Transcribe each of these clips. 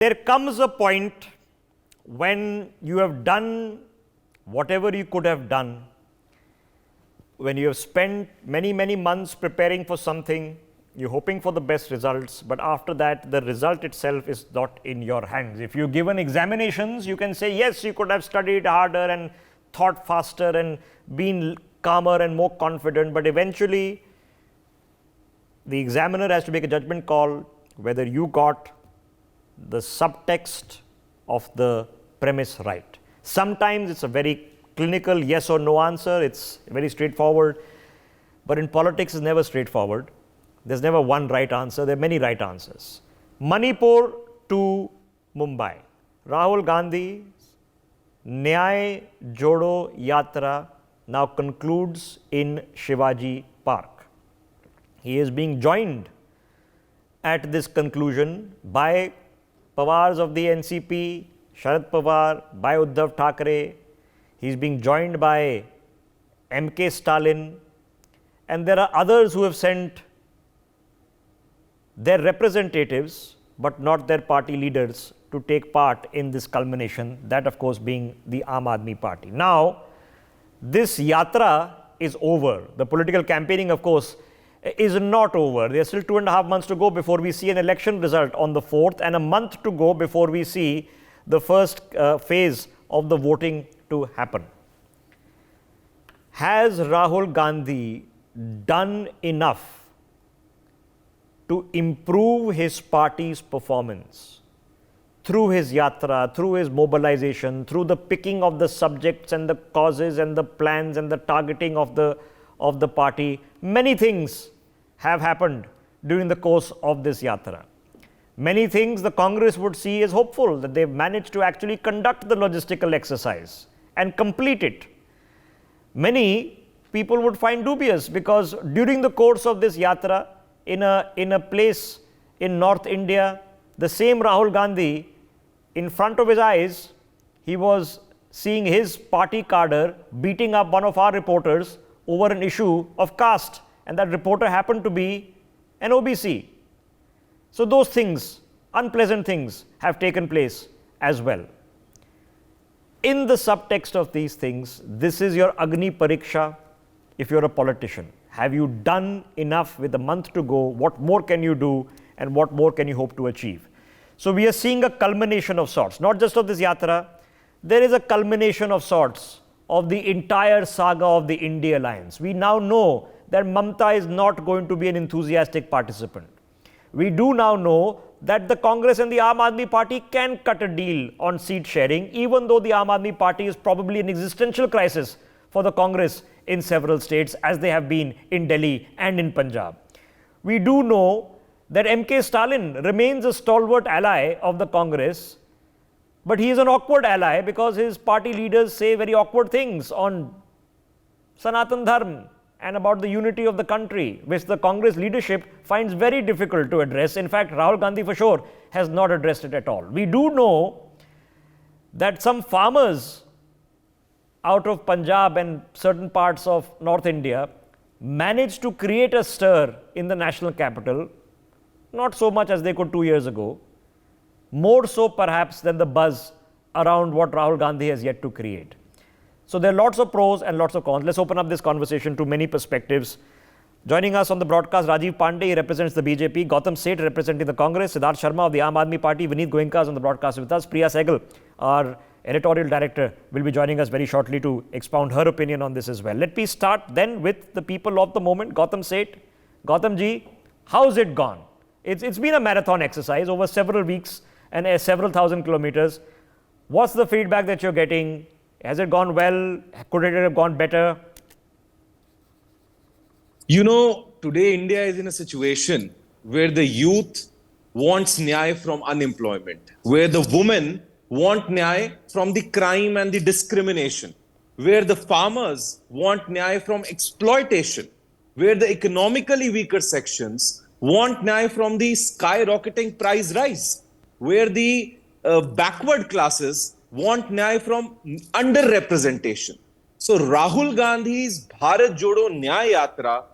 There comes a point when you have done whatever you could have done, when you have spent many, many months preparing for something, you're hoping for the best results, but after that, the result itself is not in your hands. If you've given examinations, you can say, yes, you could have studied harder and thought faster and been calmer and more confident, but eventually, the examiner has to make a judgment call whether you got the subtext of the premise right. Sometimes it's a very clinical yes or no answer, it's very straightforward, but in politics it's never straightforward. There's never one right answer, there are many right answers. Manipur to Mumbai. Rahul Gandhi's Nyay Jodo Yatra now concludes in Shivaji Park. He is being joined at this conclusion by Pawars of the NCP, Sharad Pawar, by Uddhav Thackeray. He's being joined by MK Stalin, and there are others who have sent their representatives, but not their party leaders, to take part in this culmination, that of course being the Aam Aadmi Party. Now, this yatra is over. The political campaigning, of course, is not over. There's still 2.5 months to go before we see an election result on the 4th, and a month to go before we see the first phase of the voting to happen. Has Rahul Gandhi done enough to improve his party's performance through his yatra, through his mobilization, through the picking of the subjects and the causes and the plans and the targeting of the party? Many things have happened during the course of this yatra. Many things the Congress would see as hopeful, that they've managed to actually conduct the logistical exercise and complete it. Many people would find dubious, because during the course of this yatra, in a place in North India, the same Rahul Gandhi, in front of his eyes, he was seeing his party cadre beating up one of our reporters over an issue of caste, and that reporter happened to be an OBC. So those things, unpleasant things, have taken place as well. In the subtext of these things, this is your Agni Pariksha if you're a politician. Have you done enough with a month to go? What more can you do, and what more can you hope to achieve? So we are seeing a culmination of sorts, not just of this yatra. There is a culmination of sorts of the entire saga of the INDI alliance. We now know that Mamta is not going to be an enthusiastic participant. We do now know that the Congress and the Aam Aadmi Party can cut a deal on seat sharing, even though the Aam Aadmi Party is probably an existential crisis for the Congress in several states, as they have been in Delhi and in Punjab. We do know that MK Stalin remains a stalwart ally of the Congress, but he is an awkward ally because his party leaders say very awkward things on Sanatan Dharma and about the unity of the country, which the Congress leadership finds very difficult to address. In fact, Rahul Gandhi for sure has not addressed it at all. We do know that some farmers out of Punjab and certain parts of North India managed to create a stir in the national capital, not so much as they could 2 years ago, more so perhaps than the buzz around what Rahul Gandhi has yet to create. So there are lots of pros and lots of cons. Let's open up this conversation to many perspectives. Joining us on the broadcast, Rajiv Pandey, he represents the BJP, Gautam Seth representing the Congress, Siddharth Sharma of the Aam Aadmi Party, Vineet Goenka is on the broadcast with us, Priya Sehgal, our editorial director, will be joining us very shortly to expound her opinion on this as well. Let me start then with the people of the moment, Gautam Seth. Gautam ji, how's it gone? It's been a marathon exercise over several weeks and several thousand kilometers. What's the feedback that you're getting? Has it gone well? Could it have gone better? You know, today India is in a situation where the youth wants nyay from unemployment, where the women want nyay from the crime and the discrimination, where the farmers want nyay from exploitation, where the economically weaker sections want nyay from the skyrocketing price rise, where the backward classes want nyay from underrepresentation. So Rahul Gandhi's Bharat Jodo Nyay Yatra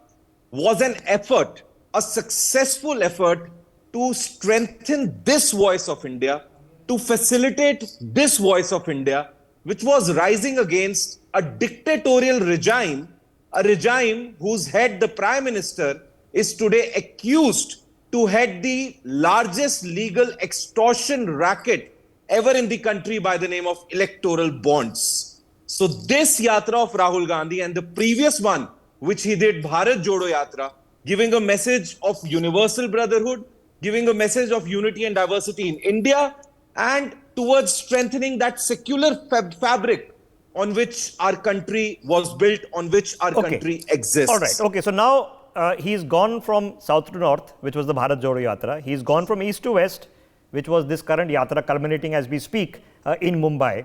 was an effort, a successful effort to strengthen this voice of India to facilitate this voice of India, which was rising against a dictatorial regime, a regime whose head, the Prime Minister, is today accused to head the largest legal extortion racket ever in the country by the name of electoral bonds. So this yatra of Rahul Gandhi and the previous one, which he did, Bharat Jodo Yatra, giving a message of universal brotherhood, giving a message of unity and diversity in India, and towards strengthening that secular fabric on which our country was built, on which our country exists. All right. Okay. So now he's gone from south to north, which was the Bharat Jodo Yatra. He's gone from east to west, which was this current yatra culminating as we speak in Mumbai.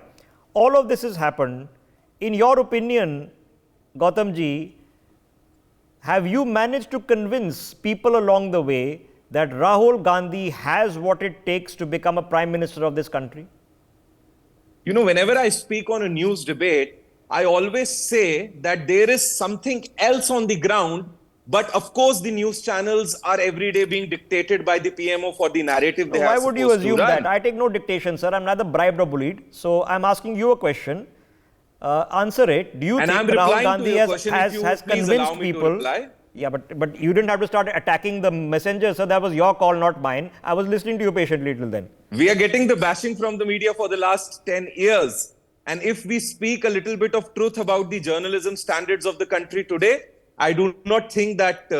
All of this has happened. In your opinion, Gautamji, have you managed to convince people along the way that Rahul Gandhi has what it takes to become a prime minister of this country? You know, whenever I speak on a news debate, I always say that there is something else on the ground. But of course, the news channels are every day being dictated by the PMO for the narrative they have. Why would you assume that? I take no dictation, sir. I'm neither bribed or bullied. So I'm asking you a question. Answer it. Do you think Rahul Gandhi has convinced people? Yeah, but you didn't have to start attacking the messenger, sir. That was your call, not mine. I was listening to you patiently till then. We are getting the bashing from the media for the last 10 years. And if we speak a little bit of truth about the journalism standards of the country today, I do not think that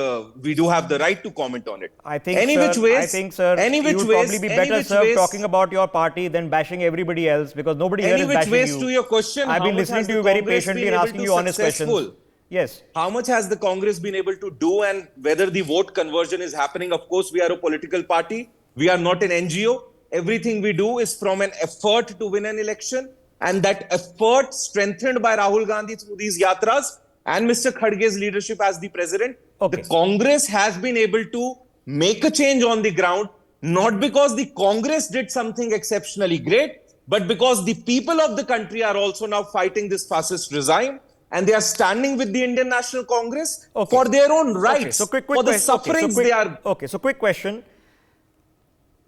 we do have the right to comment on it. I think, you would probably be better served talking about your party than bashing everybody else, because nobody here is bashing you. To your question, I've been listening to you very patiently and asking you honest questions. Yes. How much has the Congress been able to do, and whether the vote conversion is happening? Of course, we are a political party. We are not an NGO. Everything we do is from an effort to win an election. And that effort, strengthened by Rahul Gandhi through these yatras and Mr. Khadge's leadership as the president, the Congress has been able to make a change on the ground, not because the Congress did something exceptionally great, but because the people of the country are also now fighting this fascist regime. And they are standing with the Indian National Congress for their own rights, so quick for the sufferings they are. Okay, so quick question.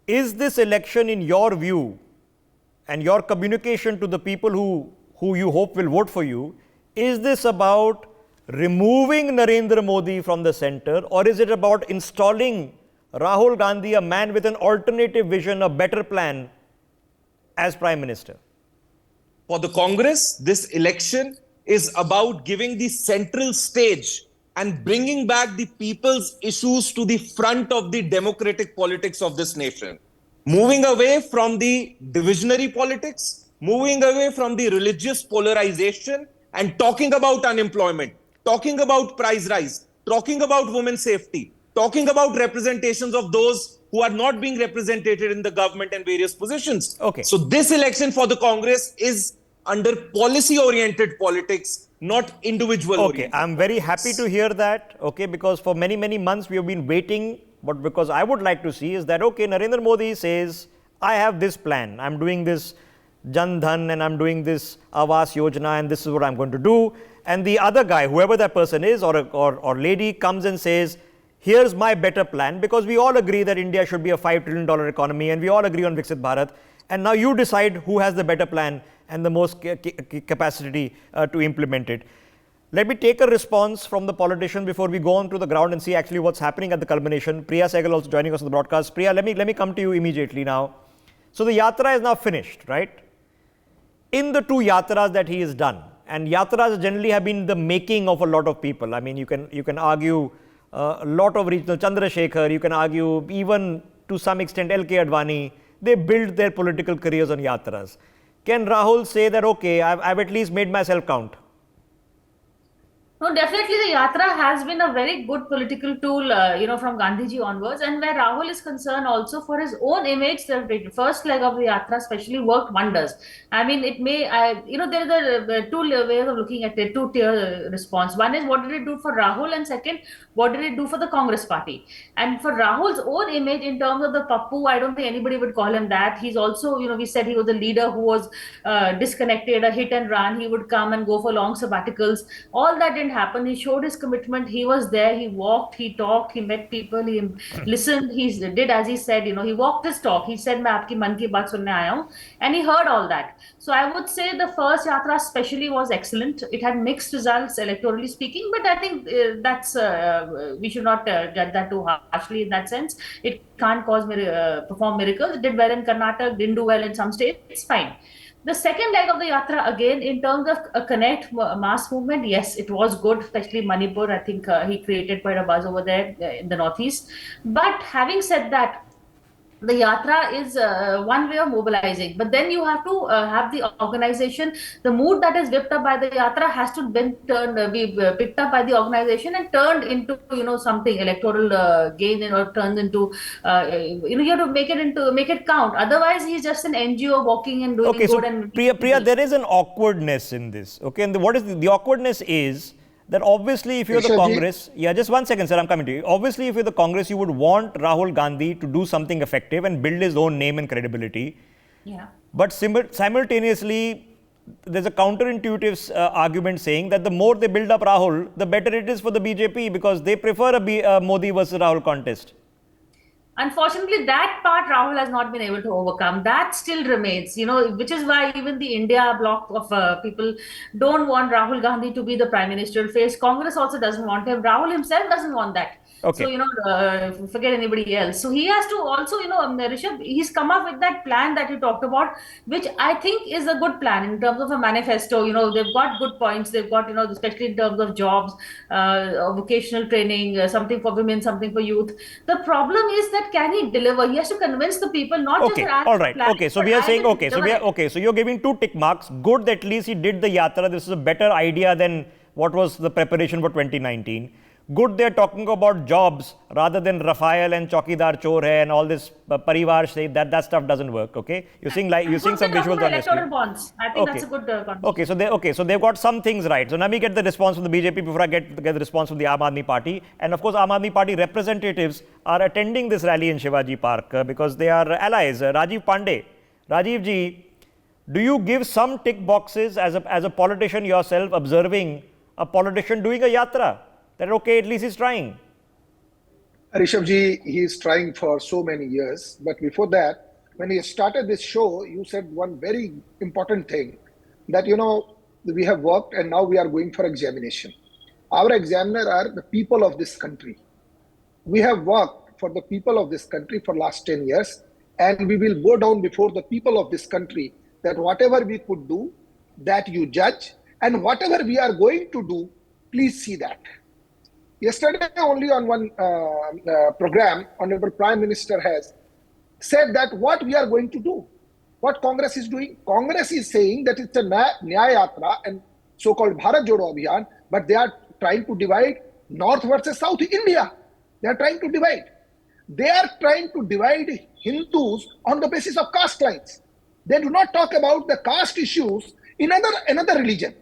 Is this election, in your view, and your communication to the people who you hope will vote for you, is this about removing Narendra Modi from the center, or is it about installing Rahul Gandhi, a man with an alternative vision, a better plan, as Prime Minister? For the Congress, this election is about giving the central stage and bringing back the people's issues to the front of the democratic politics of this nation. Moving away from the divisionary politics, moving away from the religious polarization, and talking about unemployment, talking about price rise, talking about women's safety, talking about representations of those who are not being represented in the government and various positions. So this election for the Congress is under policy-oriented politics, not individual-oriented. I'm very happy to hear that, because for many, many months we have been waiting. But because I would like to see is that, Narendra Modi says, I have this plan. I'm doing this Jan Dhan and I'm doing this Awas Yojana and this is what I'm going to do. And the other guy, whoever that person is or lady, comes and says, here's my better plan, because we all agree that India should be a $5 trillion economy and we all agree on Viksit Bharat. And now you decide who has the better plan and the most capacity to implement it. Let me take a response from the politician before we go on to the ground and see actually what's happening at the culmination. Priya Sehgal also joining us on the broadcast. Priya, let me come to you immediately now. So the yatra is now finished, right? In the two yatras that he has done, and yatras generally have been the making of a lot of people. I mean, you can argue a lot of regional Chandrasekhar, you can argue even to some extent LK Advani, they build their political careers on yatras. Can Rahul say that, I've at least made myself count? No, definitely the Yatra has been a very good political tool, from Gandhiji onwards. And where Rahul is concerned, also for his own image, the first leg of the Yatra especially worked wonders. I mean, it may, there are two ways of looking at it, two-tier response. One is what did it do for Rahul, and second, what did it do for the Congress party? And for Rahul's own image in terms of the Pappu, I don't think anybody would call him that. He's also, we said he was a leader who was disconnected, a hit and run. He would come and go for long sabbaticals. All that didn't happen. He showed his commitment. He was there. He walked, he talked, he met people, he listened. He did as he said. He walked his talk. He said, "मैं आपकी मन की बात सुनने आया हूँ," and he heard all that. So I would say the first yatra especially was excellent. It had mixed results electorally speaking, but I think that's we should not judge that too harshly in that sense. It can't perform miracles. It did well in Karnataka, didn't do well in some states. It's fine. The second leg of the yatra, again, in terms of a connect mass movement, yes, it was good, especially Manipur. I think he created quite a buzz over there in the northeast. But having said that, the yatra is one way of mobilizing, but then you have to have the organization. The mood that is whipped up by the yatra has to be picked up by the organization and turned into something electoral gain, or turns into you have to make it count. Otherwise, he's just an NGO walking and doing Okay, good. so And Priya, there is an awkwardness in this. Okay, and what is the awkwardness is that obviously if you're the Congress, just 1 second, sir, I'm coming to you. Obviously, if you're the Congress, you would want Rahul Gandhi to do something effective and build his own name and credibility. Yeah. But simultaneously, there's a counterintuitive argument saying that the more they build up Rahul, the better it is for the BJP because they prefer a Modi versus Rahul contest. Unfortunately, that part Rahul has not been able to overcome. That still remains, which is why even the India bloc of people don't want Rahul Gandhi to be the prime minister face. Congress also doesn't want him. Rahul himself doesn't want that. Okay. So, forget anybody else. So he has to also, Rishabh, he's come up with that plan that you talked about, which I think is a good plan in terms of a manifesto. They've got good points. They've got, especially in terms of jobs, vocational training, something for women, something for youth. The problem is that can he deliver? He has to convince the people, not just that. All right. Okay. So we are saying, So you're giving 2 tick marks. Good, at least he did the yatra. This is a better idea than what was the preparation for 2019. Good, they're talking about jobs rather than Rafael and Chaukidar Chor hai and all this Parivar say that stuff doesn't work. Okay, you're seeing some visuals on your screen. Bonds. I think that's a good conversation. So they've got some things right. So let me get the response from the BJP before I get the response from the Aam Aadmi Party. And of course, Aam Aadmi Party representatives are attending this rally in Shivaji Park because they are allies. Rajiv Pandey, Rajiv ji, do you give some tick boxes as a politician yourself, observing a politician doing a yatra? That okay, at least he's trying. Rishabhji, he is trying for so many years. But before that, when he started this show, you said one very important thing that, we have worked and now we are going for examination. Our examiner are the people of this country. We have worked for the people of this country for last 10 years, and we will go down before the people of this country that whatever we could do, that you judge, and whatever we are going to do, please see that. Yesterday, only on one program, Honorable Prime Minister has said that what we are going to do, what Congress is doing. Congress is saying that it's a Nyay Yatra and so-called Bharat Jodo Abhiyan, but they are trying to divide North versus South India. They are trying to divide. They are trying to divide Hindus on the basis of caste lines. They do not talk about the caste issues in another religion.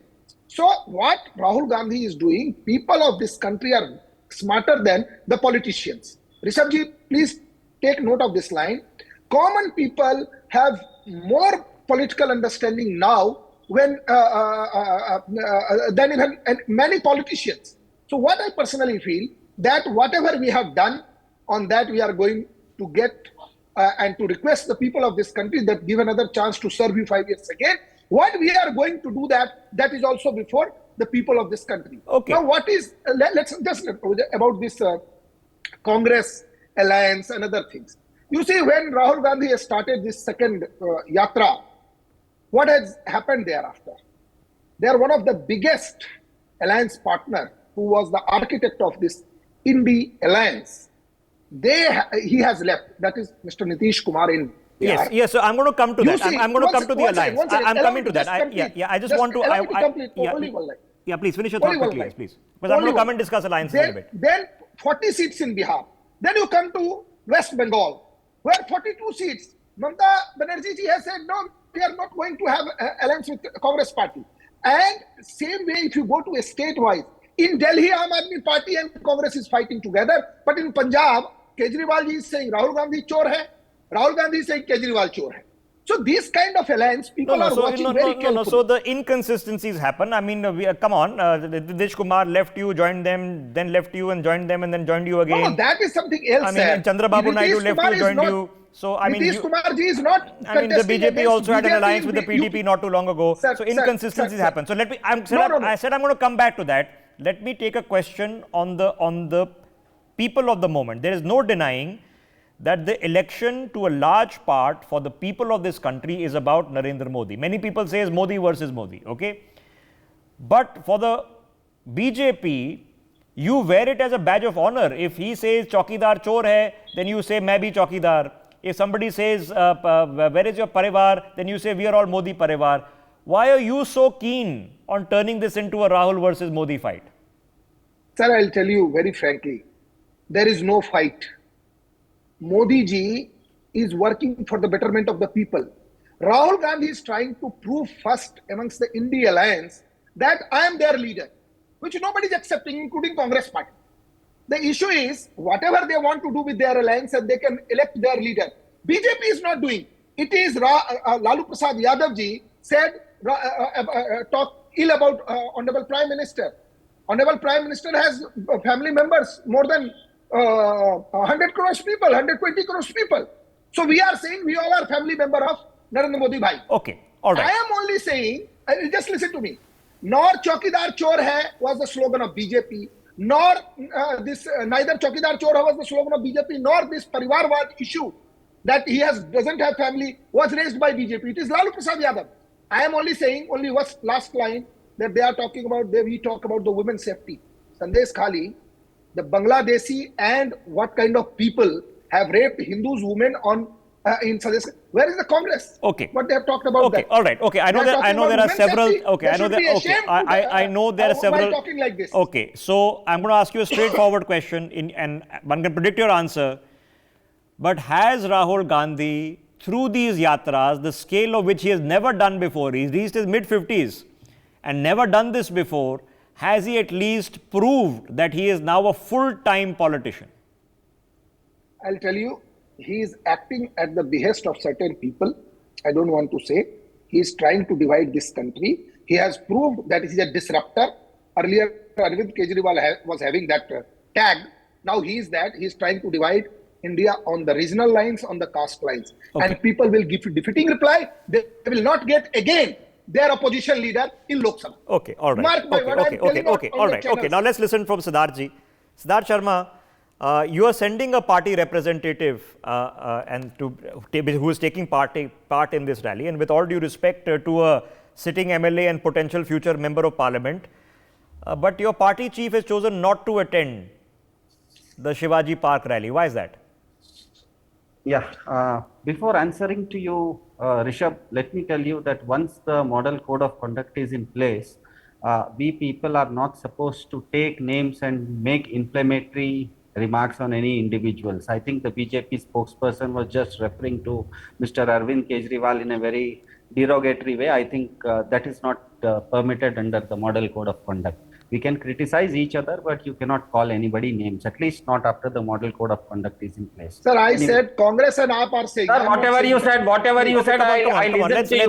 So what Rahul Gandhi is doing, people of this country are smarter than the politicians. Rishabhji, please take note of this line. Common people have more political understanding now than even many politicians. So what I personally feel, that whatever we have done, on that we are going to get and to request the people of this country that give another chance to serve you 5 years again. What we are going to do that is also before the people of this country. Okay. Now, let's just about this Congress alliance and other things. You see, when Rahul Gandhi has started this second yatra, what has happened thereafter? They are one of the biggest alliance partner who was the architect of this INDI alliance. He has left. That is Mr. Nitish Kumar in. Yes. So I'm going to come to that. I'm going to come to the alliance. I'm coming to that. I just want to. Please finish your thought quickly, please. Because I'm going to come and discuss alliance a little bit. Then 40 seats in Bihar. Then you come to West Bengal, where 42 seats. Mamata Banerjee ji has said, no, we are not going to have alliance with the Congress party. And same way, if you go to a state-wise, in Delhi, Aam Aadmi Party and Congress is fighting together. But in Punjab, Kejriwal ji is saying Rahul Gandhi chor hai. Rahul Gandhi is saying Kejriwal chor hai. So these kind of alliance, people are watching very carefully. So the inconsistencies happen. I mean, come on, Nitish Kumar left you, joined them, then left you and joined them, and then joined you again. No, that is something else. I mean, and Chandrababu Naidu left you, joined you. So I mean, Nitish Kumar ji is not. I mean, the BJP also had an alliance with the BJP PDP not too long ago. Sir, so inconsistencies happen. So let me. I said I'm going to come back to that. Let me take a question on the people of the moment. There is no denying that the election to a large part for the people of this country is about Narendra Modi. Many people say it's Modi versus Modi, okay? But for the BJP, you wear it as a badge of honor. If he says Chaukidar chor hai, then you say main bhi Chaukidar. If somebody says where is your parivar, then you say we are all Modi parivar. Why are you so keen on turning this into a Rahul versus Modi fight? Sir, I'll tell you very frankly, there is no fight. Modi ji is working for the betterment of the people. Rahul Gandhi is trying to prove first amongst the INDI alliance that I am their leader, which nobody is accepting, including Congress party. The issue is whatever they want to do with their alliance and they can elect their leader. BJP is not doing. It is Lalu Prasad Yadav ji said, talk ill about Honorable Prime Minister. Honorable Prime Minister has family members, more than 100 crores people, 120 crores people. So we are saying we all are family member of Narendra Modi bhai. Okay, all right. I am only saying, just listen to me, nor Chaukidar Chor hai was the slogan of BJP, nor neither Chaukidar Chor hai was the slogan of BJP, nor this Parivarwad issue that he doesn't have family was raised by BJP. It is Lalu Prasad Yadav. I am only saying, only last line, that they are talking about, we talk about the women's safety. Sandesh Khali, the Bangladeshi and what kind of people have raped Hindus, women on in Sandesh. Where is the Congress? Okay. What they have talked about? Okay. That. All right. Okay. I know there are several. Safety. Okay. I know that. Okay. I know there are several. Talking like this. Okay. So I'm going to ask you a straightforward question, and one can predict your answer. But has Rahul Gandhi, through these yatras, the scale of which he has never done before, he's reached his mid-50s and never done this before, has he at least proved that he is now a full-time politician? I'll tell you, he is acting at the behest of certain people. I don't want to say. He is trying to divide this country. He has proved that he is a disruptor. Earlier, Arvind Kejriwal was having that tag. Now he is that. He is trying to divide India on the regional lines, on the caste lines. Okay. And people will give defeating reply. They will not get again their opposition leader in Lok Sabha. Okay, all right. Mark by what I'm telling All right. Okay, now let's listen from Siddharth ji. Siddharth Sharma, you are sending a party representative who is taking part in this rally, and with all due respect to a sitting MLA and potential future member of parliament, but your party chief has chosen not to attend the Shivaji Park rally. Why is that? Yeah, before answering to you, Rishabh, let me tell you that once the model code of conduct is in place, we people are not supposed to take names and make inflammatory remarks on any individuals. I think the BJP spokesperson was just referring to Mr. Arvind Kejriwal in a very derogatory way. I think that is not permitted under the model code of conduct. We can criticize each other, but you cannot call anybody names, at least not after the model code of conduct is in place. Sir, I said Congress and AAP are saying. Sir, whatever you said, I listen to you.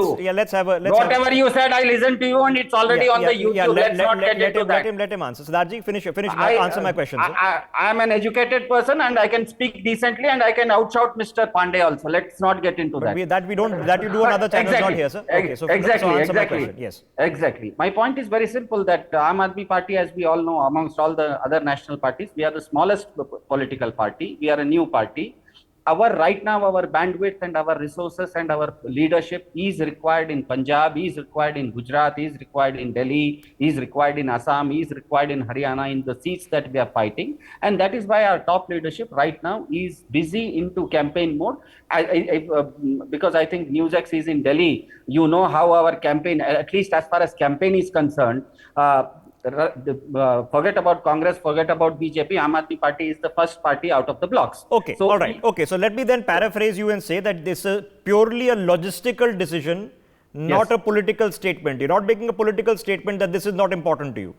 Whatever you said, I listen to you, and it's already on the YouTube. Let's not get into that. Let him answer. Siddharth, finish. Answer my question. I am an educated person, and I can speak decently, and I can outshout Mr. Pandey also. Let's not get into that. That you do on other channels, not here, sir. Okay, so answer my question. Yes. Exactly. My point is very simple, that Aam Aadmi Party, as we all know, amongst all the other national parties, we are the smallest political party. We are a new party. Right now, our bandwidth and our resources and our leadership is required in Punjab, is required in Gujarat, is required in Delhi, is required in Assam, is required in Haryana, in the seats that we are fighting. And that is why our top leadership right now is busy into campaign mode. Because I think NewsX is in Delhi, you know how our campaign, at least as far as campaign is concerned, forget about Congress, forget about BJP, Aam Aadmi Party is the first party out of the blocks. Okay, so, all right. Okay, so let me then paraphrase you and say that this is purely a logistical decision, not a political statement. You're not making a political statement that this is not important to you.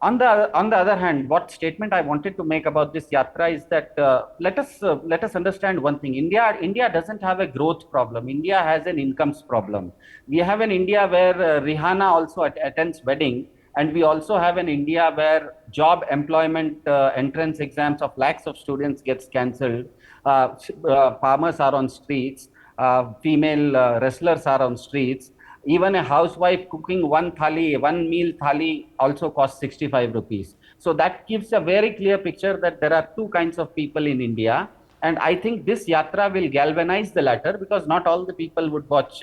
On the other hand, what statement I wanted to make about this yatra is that let us understand one thing. India doesn't have a growth problem. India has an incomes problem. We have an India where Rihanna also attends wedding, and we also have an India where job employment entrance exams of lakhs of students gets cancelled. Farmers are on streets. Female wrestlers are on streets. Even a housewife cooking one meal thali also costs 65 rupees. So that gives a very clear picture that there are two kinds of people in India. And I think this yatra will galvanize the latter, because not all the people would watch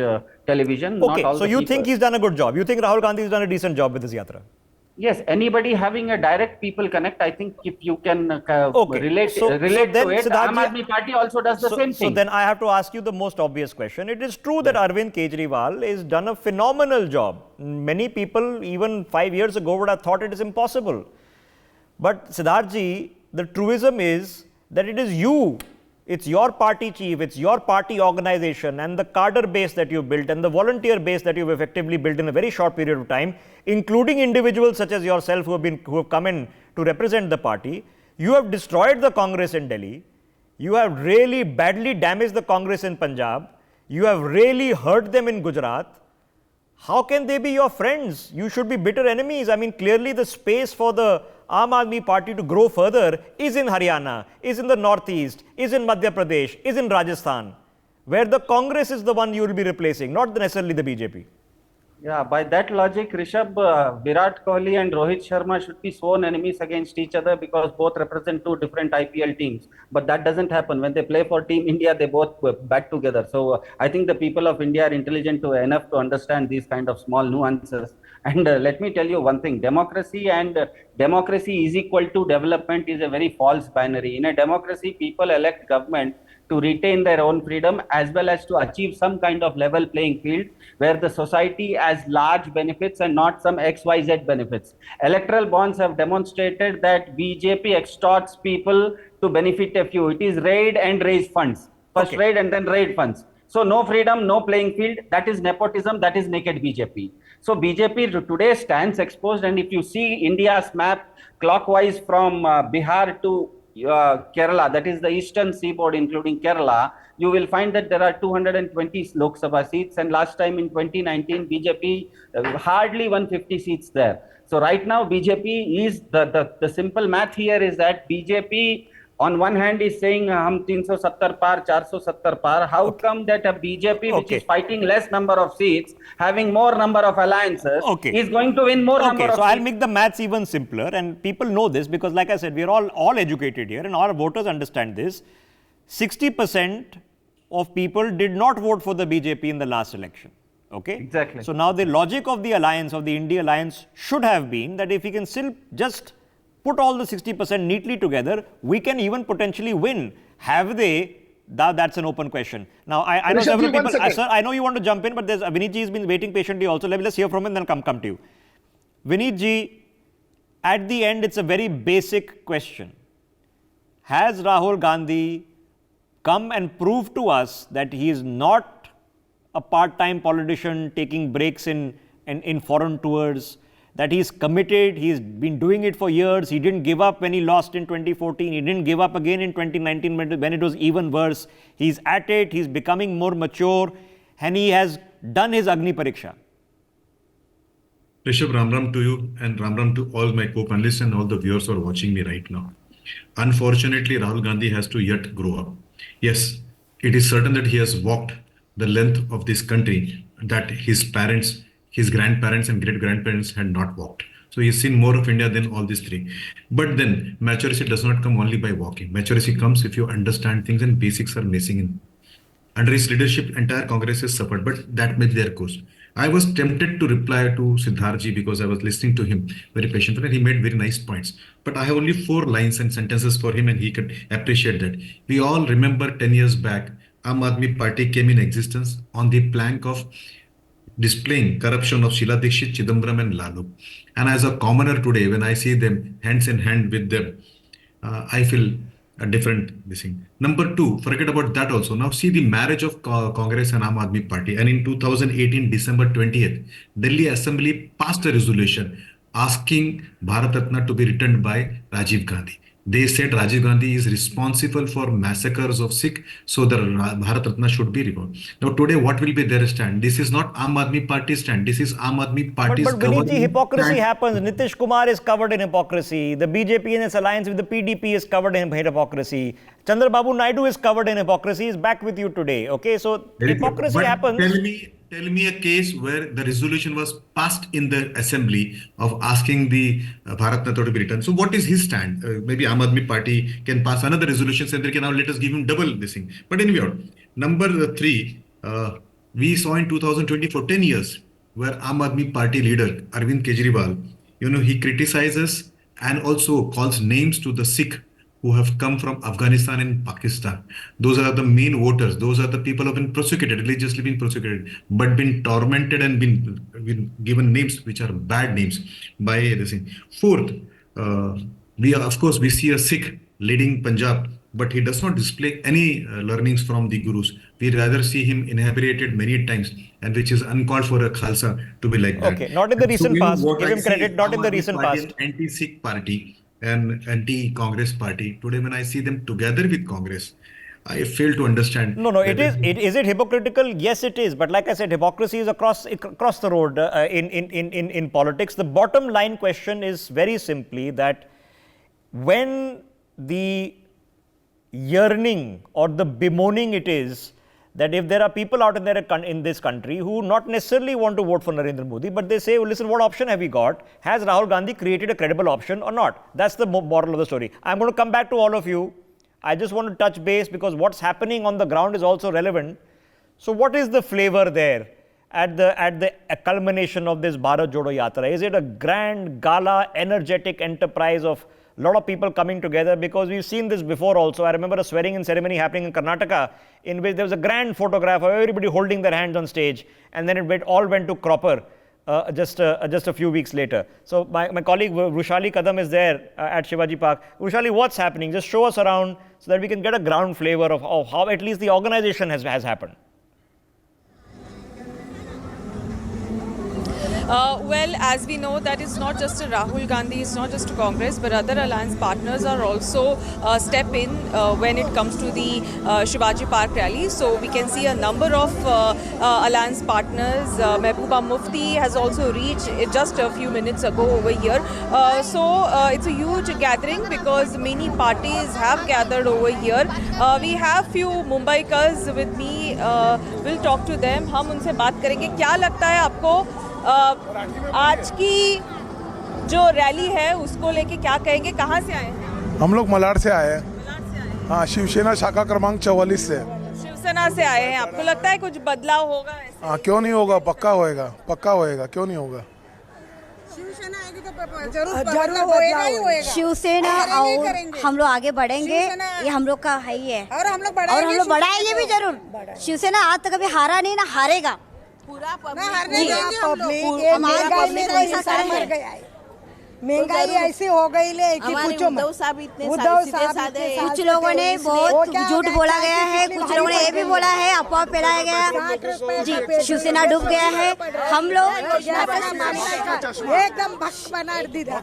television. Okay, not all so the you people... think he's done a good job? You think Rahul Gandhi has done a decent job with this yatra? Yes, anybody having a direct people connect, I think if you can relate So to then, it, the Siddharth Aam ji, Aadmi Party also does the same thing. So then I have to ask you the most obvious question. It is true that Arvind Kejriwal has done a phenomenal job. Many people even 5 years ago would have thought it is impossible. But Siddharth ji, the truism is that it is you, it's your party chief, it's your party organization and the cadre base that you built and the volunteer base that you've effectively built in a very short period of time, including individuals such as yourself who have come in to represent the party. You have destroyed the Congress in Delhi. You have really badly damaged the Congress in Punjab. You have really hurt them in Gujarat. How can they be your friends? You should be bitter enemies. I mean, clearly the space for the Aam Aadmi Party to grow further is in Haryana, is in the Northeast, is in Madhya Pradesh, is in Rajasthan, where the Congress is the one you will be replacing, not necessarily the BJP. Yeah, by that logic, Rishabh, Virat Kohli and Rohit Sharma should be sworn enemies against each other, because both represent two different IPL teams. But that doesn't happen. When they play for Team India, they both back together. So I think the people of India are intelligent enough to understand these kind of small nuances. And let me tell you one thing, democracy is equal to development is a very false binary. In a democracy, people elect government to retain their own freedom as well as to achieve some kind of level playing field where the society has large benefits and not some XYZ benefits. Electoral bonds have demonstrated that BJP extorts people to benefit a few. It is raid and raise funds. First raid and then raid funds. So no freedom, no playing field. That is nepotism. That is naked BJP. So BJP today stands exposed. And if you see India's map clockwise from Bihar to Kerala, that is the eastern seaboard including Kerala, you will find that there are 220 Lok Sabha seats, and last time in 2019 BJP hardly 150 seats there. So right now BJP is the simple math here is that BJP on one hand is saying hum 370 par 470 par. How come that a BJP which is fighting less number of seats, having more number of alliances, is going to win more number of seats? So I'll make the maths even simpler, and people know this because, like I said, we are all educated here and our voters understand this. 60% of people did not vote for the BJP in the last election. Okay? Exactly. So now the logic of the alliance, of the INDI alliance, should have been that if we can still just put all the 60% neatly together, we can even potentially win. Have they? That's an open question. Now, I know several people, sir, I know you want to jump in, but there's Vinit ji has been waiting patiently also. Let's hear from him, then come to you. Vinit ji, at the end, it's a very basic question. Has Rahul Gandhi come and proved to us that he is not a part-time politician taking breaks in foreign tours, that he's committed, he's been doing it for years, he didn't give up when he lost in 2014, he didn't give up again in 2019 when it was even worse, he's at it, he's becoming more mature, and he has done his Agni Pariksha. Rishabh, Ram Ram to you and Ram Ram to all my co-panelists and all the viewers who are watching me right now. Unfortunately, Rahul Gandhi has to yet grow up. Yes, it is certain that he has walked the length of this country that his parents, his grandparents and great-grandparents had not walked. So he's seen more of India than all these three. But then maturity does not come only by walking. Maturity comes if you understand things and basics are missing in. Under his leadership, entire Congress has suffered, but that may be their course. I was tempted to reply to Siddharji because I was listening to him very patiently and he made very nice points. But I have only 4 lines and sentences for him and he could appreciate that. We all remember 10 years back, Aam Aadmi Party came in existence on the plank of displaying corruption of Sheila Dikshit, Chidambaram and Lalu. And as a commoner today, when I see them hands in hand with them, I feel a different thing. Number 2, forget about that also. Now see the marriage of Congress and Aam Aadmi Party. And in 2018, December 20th, Delhi Assembly passed a resolution asking Bharat Ratna to be returned by Rajiv Gandhi. They said Rajiv Gandhi is responsible for massacres of Sikh, so the Bharat Ratna should be revoked. Now today, what will be their stand? This is not Aam Aadmi Party's stand. This is Aam Aadmi Party's But Vinitji, governing hypocrisy stand. happens. Nitish Kumar is covered in hypocrisy. The BJP in its alliance with the PDP is covered in hypocrisy. Chandrababu Naidu is covered in hypocrisy. He's back with you today. Okay, so Very good. hypocrisy But happens. Tell me a case where the resolution was passed in the assembly of asking the Bharat Ratna to be returned. So what is his stand? Maybe Aam Aadmi Party can pass another resolution saying they can now let us give him double this thing. But anyway, number 3, we saw in 2024, 10 years, where Aam Aadmi Party leader Arvind Kejriwal, he criticizes and also calls names to the Sikh who have come from Afghanistan and Pakistan. Those are the main voters. Those are the people who have been prosecuted, religiously been prosecuted, but been tormented and been given names which are bad names by this thing. Fourth, we see a Sikh leading Punjab, but he does not display any learnings from the gurus. We rather see him inebriated many times, and which is uncalled for a Khalsa to be like that. Okay, not in the recent past. What Give I him see credit, not Aam in the Aadmi recent Party past. and anti-Sikh party and anti-Congress party. Today, when I see them together with Congress, I fail to understand. No. Is it hypocritical? Yes, it is. But like I said, hypocrisy is across the road in politics. The bottom line question is very simply that when the yearning or the bemoaning it is that if there are people out there in this country who not necessarily want to vote for Narendra Modi, but they say, well, listen, what option have we got? Has Rahul Gandhi created a credible option or not? That's the moral of the story. I'm going to come back to all of you. I just want to touch base because what's happening on the ground is also relevant. So what is the flavor there at the culmination of this Bharat Jodo Yatra? Is it a grand, gala, energetic enterprise of a lot of people coming together? Because we've seen this before also. I remember a swearing-in ceremony happening in Karnataka in which there was a grand photograph of everybody holding their hands on stage, and then it all went to cropper just a few weeks later. So my colleague Rushali Kadam is there at Shivaji Park. Rushali, what's happening? Just show us around so that we can get a ground flavor of how at least the organization has happened. Well, as we know that it's not just a Rahul Gandhi, it's not just a Congress, but other alliance partners are also step in when it comes to the Shivaji Park rally. So we can see a number of alliance partners. Mehbooba Mufti has also reached just a few minutes ago over here. So it's a huge gathering because many parties have gathered over here. We have few Mumbaikars with me. We'll talk to them. हम उनसे बात करेंगे. क्या लगता है आपको आज की जो रैली है उसको लेके क्या कहेंगे? कहाँ से आए हैं? हम लोग मलाड से आए हैं। हाँ, शिवसेना शाखा क्रमांक 44 से। शिवसेना से आए हैं। आपको लगता है कुछ बदलाव होगा ऐसे? हाँ, क्यों नहीं होगा? पक्का होएगा, क्यों नहीं होगा? शिवसेना आएगी तो जरूर होएगा ही होएगा। शिवसेना और हम लोग आगे बढ़ेंगे, ये हम लोग का है ही है और हम लोग बढ़ाएंगे भी जरूर। शिवसेना आज तक कभी हारा नहीं ना हारेगा। महंगाई ऐसी हो गई ले कि पूछो मत। कुछ लोगों ने बहुत झूठ बोला गया है, कुछ लोगों ने ये भी बोला है, अफवाह फैलाया गया जी, शिवसेना डूब गया है। हम लोग एकदम भक्त बना दिया।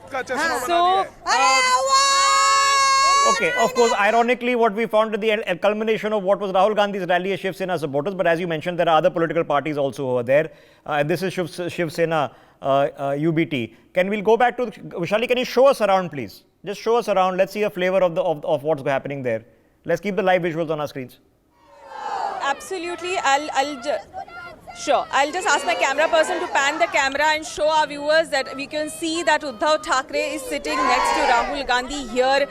Okay, of course, ironically, what we found at the culmination of what was Rahul Gandhi's rally is Shiv Sena supporters. But as you mentioned, there are other political parties also over there. And this is Shiv Sena UBT. Can we go back to Vishali? Can you show us around, please? Just show us around. Let's see a flavor of what's happening there. Let's keep the live visuals on our screens. Absolutely. Sure. I'll just ask my camera person to pan the camera and show our viewers that we can see that Uddhav Thackeray is sitting next to Rahul Gandhi here.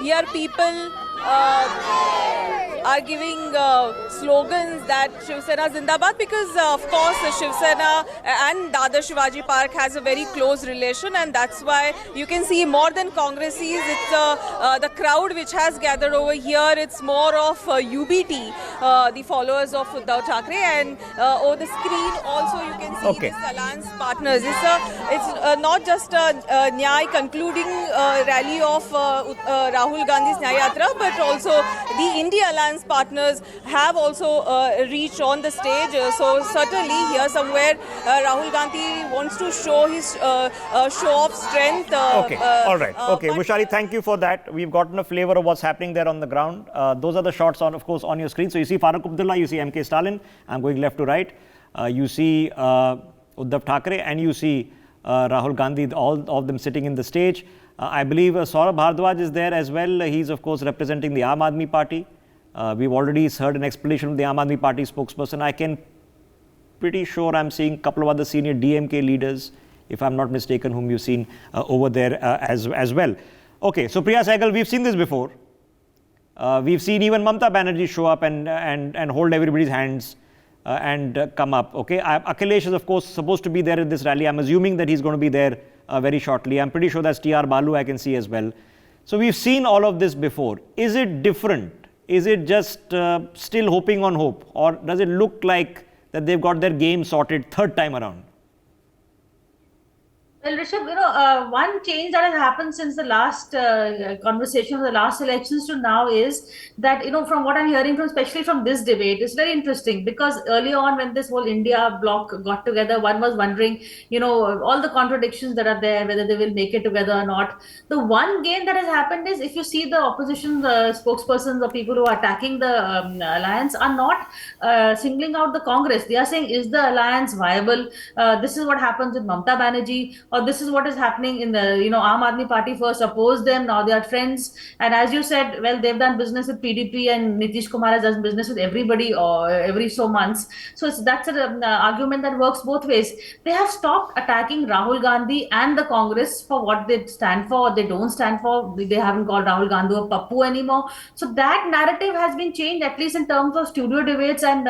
Here people are giving slogans that Shiv Sena Zindabad because of course Shiv Sena and Dadar Shivaji Park has a very close relation, and that's why you can see more than Congresses. It's the crowd which has gathered over here. It's more of UBT, the followers of Uddhav Thackeray, and over the screen also you can see this alliance partners. It's not just a Nyay concluding rally of Rahul Gandhi's Nyay Yatra, but also the INDI alliance alliance partners have also reached on the stage. So certainly here somewhere Rahul Gandhi wants to show his show of strength. Okay, all right. Okay, Vushali, thank you for that. We've gotten a flavor of what's happening there on the ground. Those are the shots, of course, on your screen. So you see Farooq Abdullah, you see MK Stalin. I'm going left to right. You see Uddhav Thackeray, and you see Rahul Gandhi, all of them sitting in the stage. I believe Saurabh Bhardwaj is there as well. He's, of course, representing the Aam Aadmi Party. We've already heard an explanation from the Aam Aadmi Party spokesperson. I can pretty sure I'm seeing a couple of other senior DMK leaders, if I'm not mistaken, whom you've seen over there as well. Okay, so Priya Sehgal, we've seen this before. We've seen even Mamata Banerjee show up and hold everybody's hands and come up. Okay, Akhilesh is, of course, supposed to be there at this rally. I'm assuming that he's going to be there very shortly. I'm pretty sure that's TR Balu I can see as well. So we've seen all of this before. Is it different? Is it just still hoping on hope? Or does it look like that they've got their game sorted third time around? Well, Rishabh, one change that has happened since the last conversation of the last elections to now is that, from what I'm hearing from, especially from this debate, it's very interesting because early on when this whole India bloc got together, one was wondering, all the contradictions that are there, whether they will make it together or not. The one gain that has happened is if you see the opposition spokespersons or people who are attacking the alliance are not singling out the Congress. They are saying, is the alliance viable? This is what happens with Mamata Banerjee. Or this is what is happening in the, Aam Aadmi Party first opposed them, now they are friends. And as you said, well, they've done business with PDP and Nitish Kumar has done business with everybody or every so months. So that's an argument that works both ways. They have stopped attacking Rahul Gandhi and the Congress for what they stand for or they don't stand for. They haven't called Rahul Gandhi a Pappu anymore. So that narrative has been changed, at least in terms of studio debates and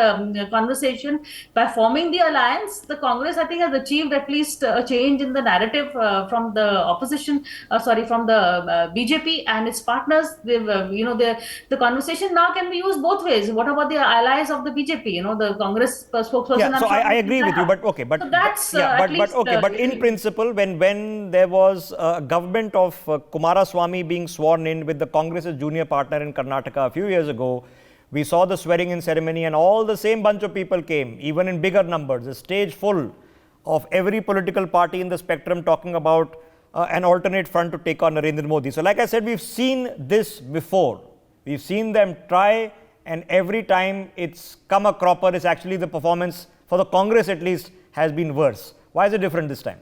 conversation. By forming the alliance, the Congress, I think, has achieved at least a change in the narrative from the opposition, from the BJP and its partners. They've, the conversation now can be used both ways. What about the allies of the BJP? The Congress spokesperson. Yeah, so I agree with you, but okay, but so that's but in principle, when there was a government of Kumaraswamy being sworn in with the Congress's junior partner in Karnataka a few years ago, we saw the swearing-in ceremony, and all the same bunch of people came, even in bigger numbers, a stage full of every political party in the spectrum talking about an alternate front to take on Narendra Modi. So like I said, we've seen this before. We've seen them try, and every time it's come a cropper, it's actually the performance, for the Congress at least, has been worse. Why is it different this time?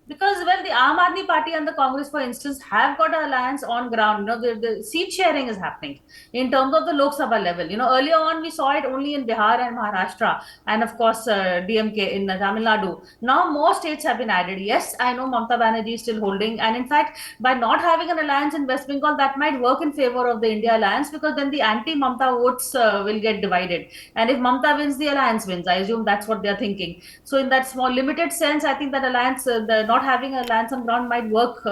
Because, well, the Aam Aadmi Party and the Congress, for instance, have got an alliance on ground. The seat sharing is happening in terms of the Lok Sabha level. Earlier on, we saw it only in Bihar and Maharashtra, and of course, DMK in Tamil Nadu. Now, more states have been added. Yes, I know Mamata Banerjee is still holding. And in fact, by not having an alliance in West Bengal, that might work in favor of the India alliance, because then the anti-Mamata votes will get divided. And if Mamata wins, the alliance wins. I assume that's what they're thinking. So in that small, limited sense, I think that alliance, not having a alliance on ground might work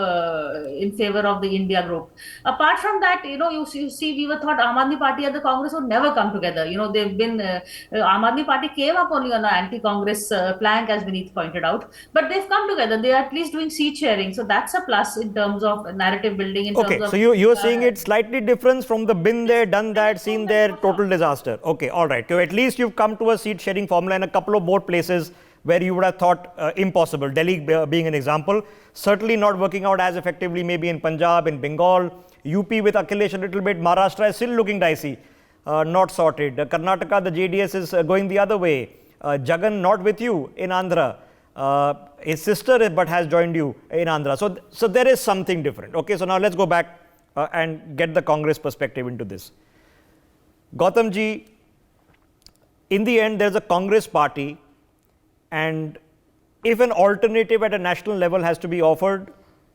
in favor of the India group. Apart from that, you see, we were thought Aam Aadmi Party and the Congress would never come together. They've been, Aam Aadmi Party came up only on an anti-Congress plank, as Vineet pointed out, but they've come together. They are at least doing seat sharing. So that's a plus in terms of narrative building. In terms of, so you're saying it's slightly different from the been there, done that, seen there, total disaster. Okay, all right. So at least you've come to a seat sharing formula in a couple of more places where you would have thought impossible. Delhi being an example, certainly not working out as effectively maybe in Punjab, in Bengal, UP with Akhilesh a little bit, Maharashtra is still looking dicey, not sorted. Karnataka, the JDS is going the other way. Jagan not with you in Andhra. His sister but has joined you in Andhra. So there is something different. Okay, so now let's go back and get the Congress perspective into this. Gautamji, in the end, there's a Congress party, and if an alternative at a national level has to be offered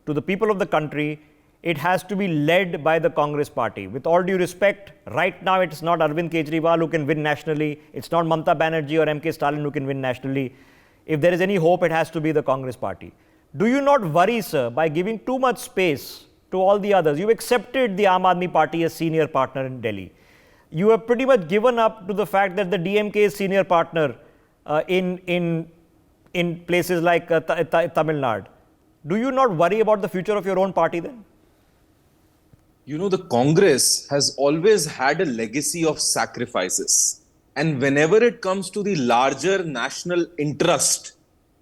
to the people of the country, it has to be led by the Congress party. With all due respect, right now it's not Arvind Kejriwal who can win nationally. It's not Mamata Banerjee or MK Stalin who can win nationally. If there is any hope, it has to be the Congress party. Do you not worry, sir, by giving too much space to all the others? You've accepted the Aam Aadmi Party as senior partner in Delhi. You have pretty much given up to the fact that the DMK is senior partner in places like Tamil Nadu. Do you not worry about the future of your own party then? The Congress has always had a legacy of sacrifices. And whenever it comes to the larger national interest,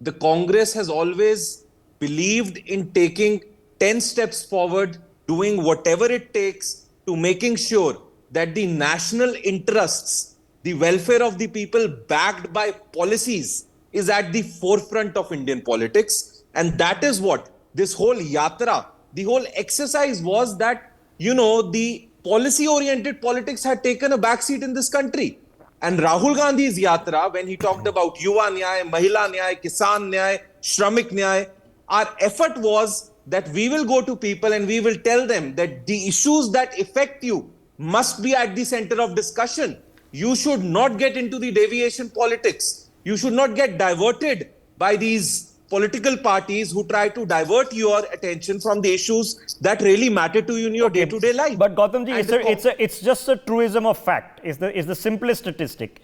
the Congress has always believed in taking 10 steps forward, doing whatever it takes to making sure that the national interests, the welfare of the people backed by policies, is at the forefront of Indian politics. And that is what this whole yatra, the whole exercise was, that the policy-oriented politics had taken a backseat in this country. And Rahul Gandhi's yatra, when he talked about Yuva Nyay, Mahila Nyay, Kisan Nyay, Shramik Nyay, our effort was that we will go to people and we will tell them that the issues that affect you must be at the center of discussion. You should not get into the deviation politics. You should not get diverted by these political parties who try to divert your attention from the issues that really matter to you in your day-to-day life. But Gautamji, it's just a truism of fact. It's the simplest statistic.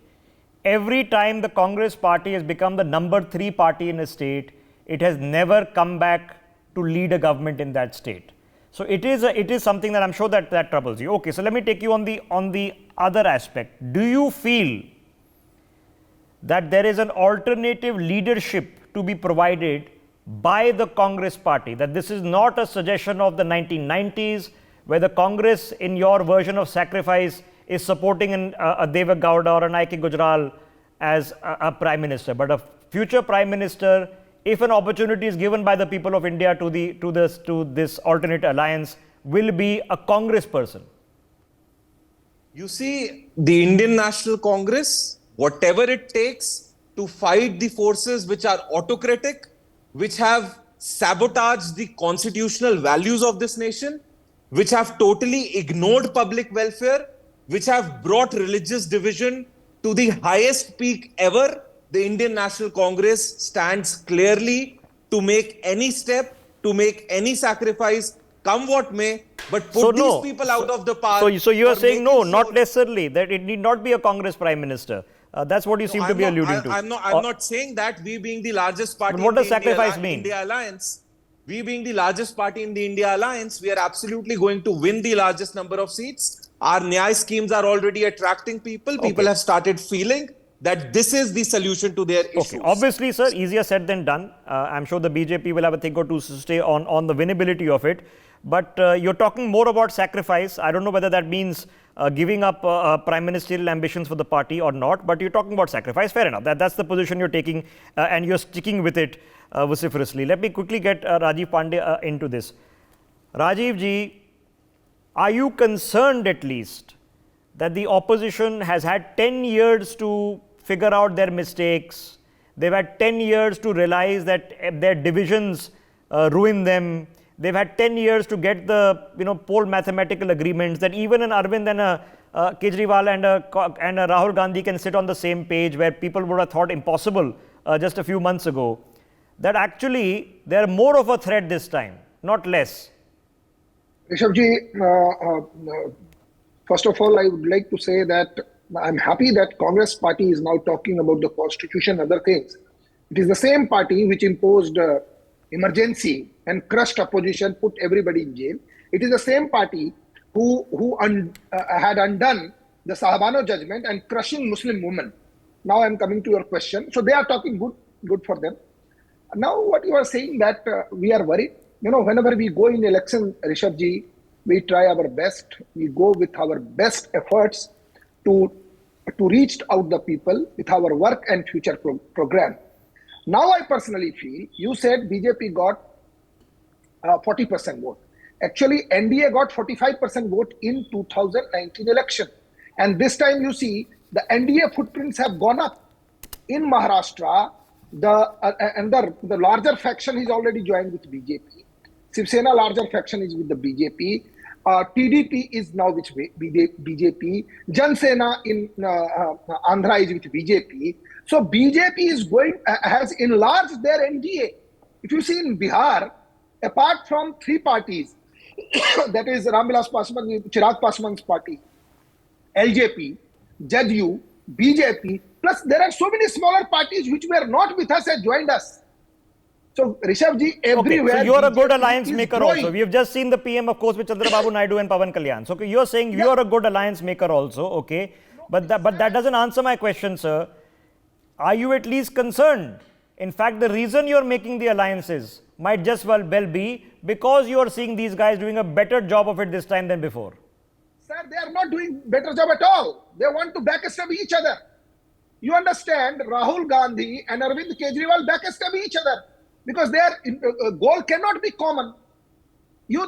Every time the Congress party has become the number 3 party in a state, it has never come back to lead a government in that state. So it is something that I'm sure that troubles you. Okay, so let me take you on the other aspect. Do you feel that there is an alternative leadership to be provided by the Congress party, that this is not a suggestion of the 1990s, where the Congress, in your version of sacrifice, is supporting a Deve Gowda or an I.K. Gujral as a prime minister, but a future prime minister, if an opportunity is given by the people of India to this alternate alliance, will be a Congress person? You see, the Indian National Congress, whatever it takes to fight the forces which are autocratic, which have sabotaged the constitutional values of this nation, which have totally ignored public welfare, which have brought religious division to the highest peak ever, the Indian National Congress stands clearly to make any step, to make any sacrifice, come what may, but put these people out of the path. So you are saying no, not necessarily, that it need not be a Congress prime minister. That's what you seem to be alluding to. I'm not saying that. We being the largest party but what in does the sacrifice mean? India Alliance, we being the largest party in the India Alliance, we are absolutely going to win the largest number of seats. Our Nyay schemes are already attracting people. People have started feeling that this is the solution to their issues. Okay, obviously, sir, easier said than done. I'm sure the BJP will have a thing or two to say on the winnability of it. But you're talking more about sacrifice. I don't know whether that means giving up prime ministerial ambitions for the party or not, but you're talking about sacrifice. Fair enough. That's the position you're taking and you're sticking with it vociferously. Let me quickly get Rajiv Pandey into this. Rajiv ji, are you concerned at least that the opposition has had 10 years to figure out their mistakes? They've had 10 years to realize that their divisions ruin them. They've had 10 years to get the poll mathematical agreements that even an Arvind and a Kejriwal and a Rahul Gandhi can sit on the same page, where people would have thought impossible just a few months ago. That actually they're more of a threat this time, not less. Rishabh, first of all, I would like to say that I'm happy that Congress party is now talking about the constitution and other things. It is the same party which imposed emergency and crushed opposition, put everybody in jail. It is the same party who had undone the Sahabano judgment and crushing Muslim women. Now I'm coming to your question. So they are talking good for them. Now what you are saying that we are worried. Whenever we go in election, Rishabh ji, we try our best. We go with our best efforts to reach out the people with our work and future program. Now I personally feel, you said BJP got 40% vote. Actually, NDA got 45% vote in 2019 election. And this time you see the NDA footprints have gone up. In Maharashtra, the larger faction is already joined with BJP. Shiv Sena larger faction is with the BJP. TDP is now with BJP. Jan Sena in Andhra is with BJP. So BJP has enlarged their NDA. If you see in Bihar, apart from 3 parties, that is Ramvilas Paswan, Chirag Paswan's party, LJP, JDU, BJP, plus there are so many smaller parties which were not with us and joined us. So, Rishabh everywhere. So you're a good BJP alliance is maker growing. also. We have just seen the PM, of course, with Chandrababu Naidu and Pawan Kalyan. So you're saying you're a good alliance maker also, okay? But that doesn't answer my question, sir. Are you at least concerned? In fact, the reason you're making the alliances might just well be because you are seeing these guys doing a better job of it this time than before. Sir, they are not doing better job at all. They want to backstab each other. You understand, Rahul Gandhi and Arvind Kejriwal backstab each other because their goal cannot be common.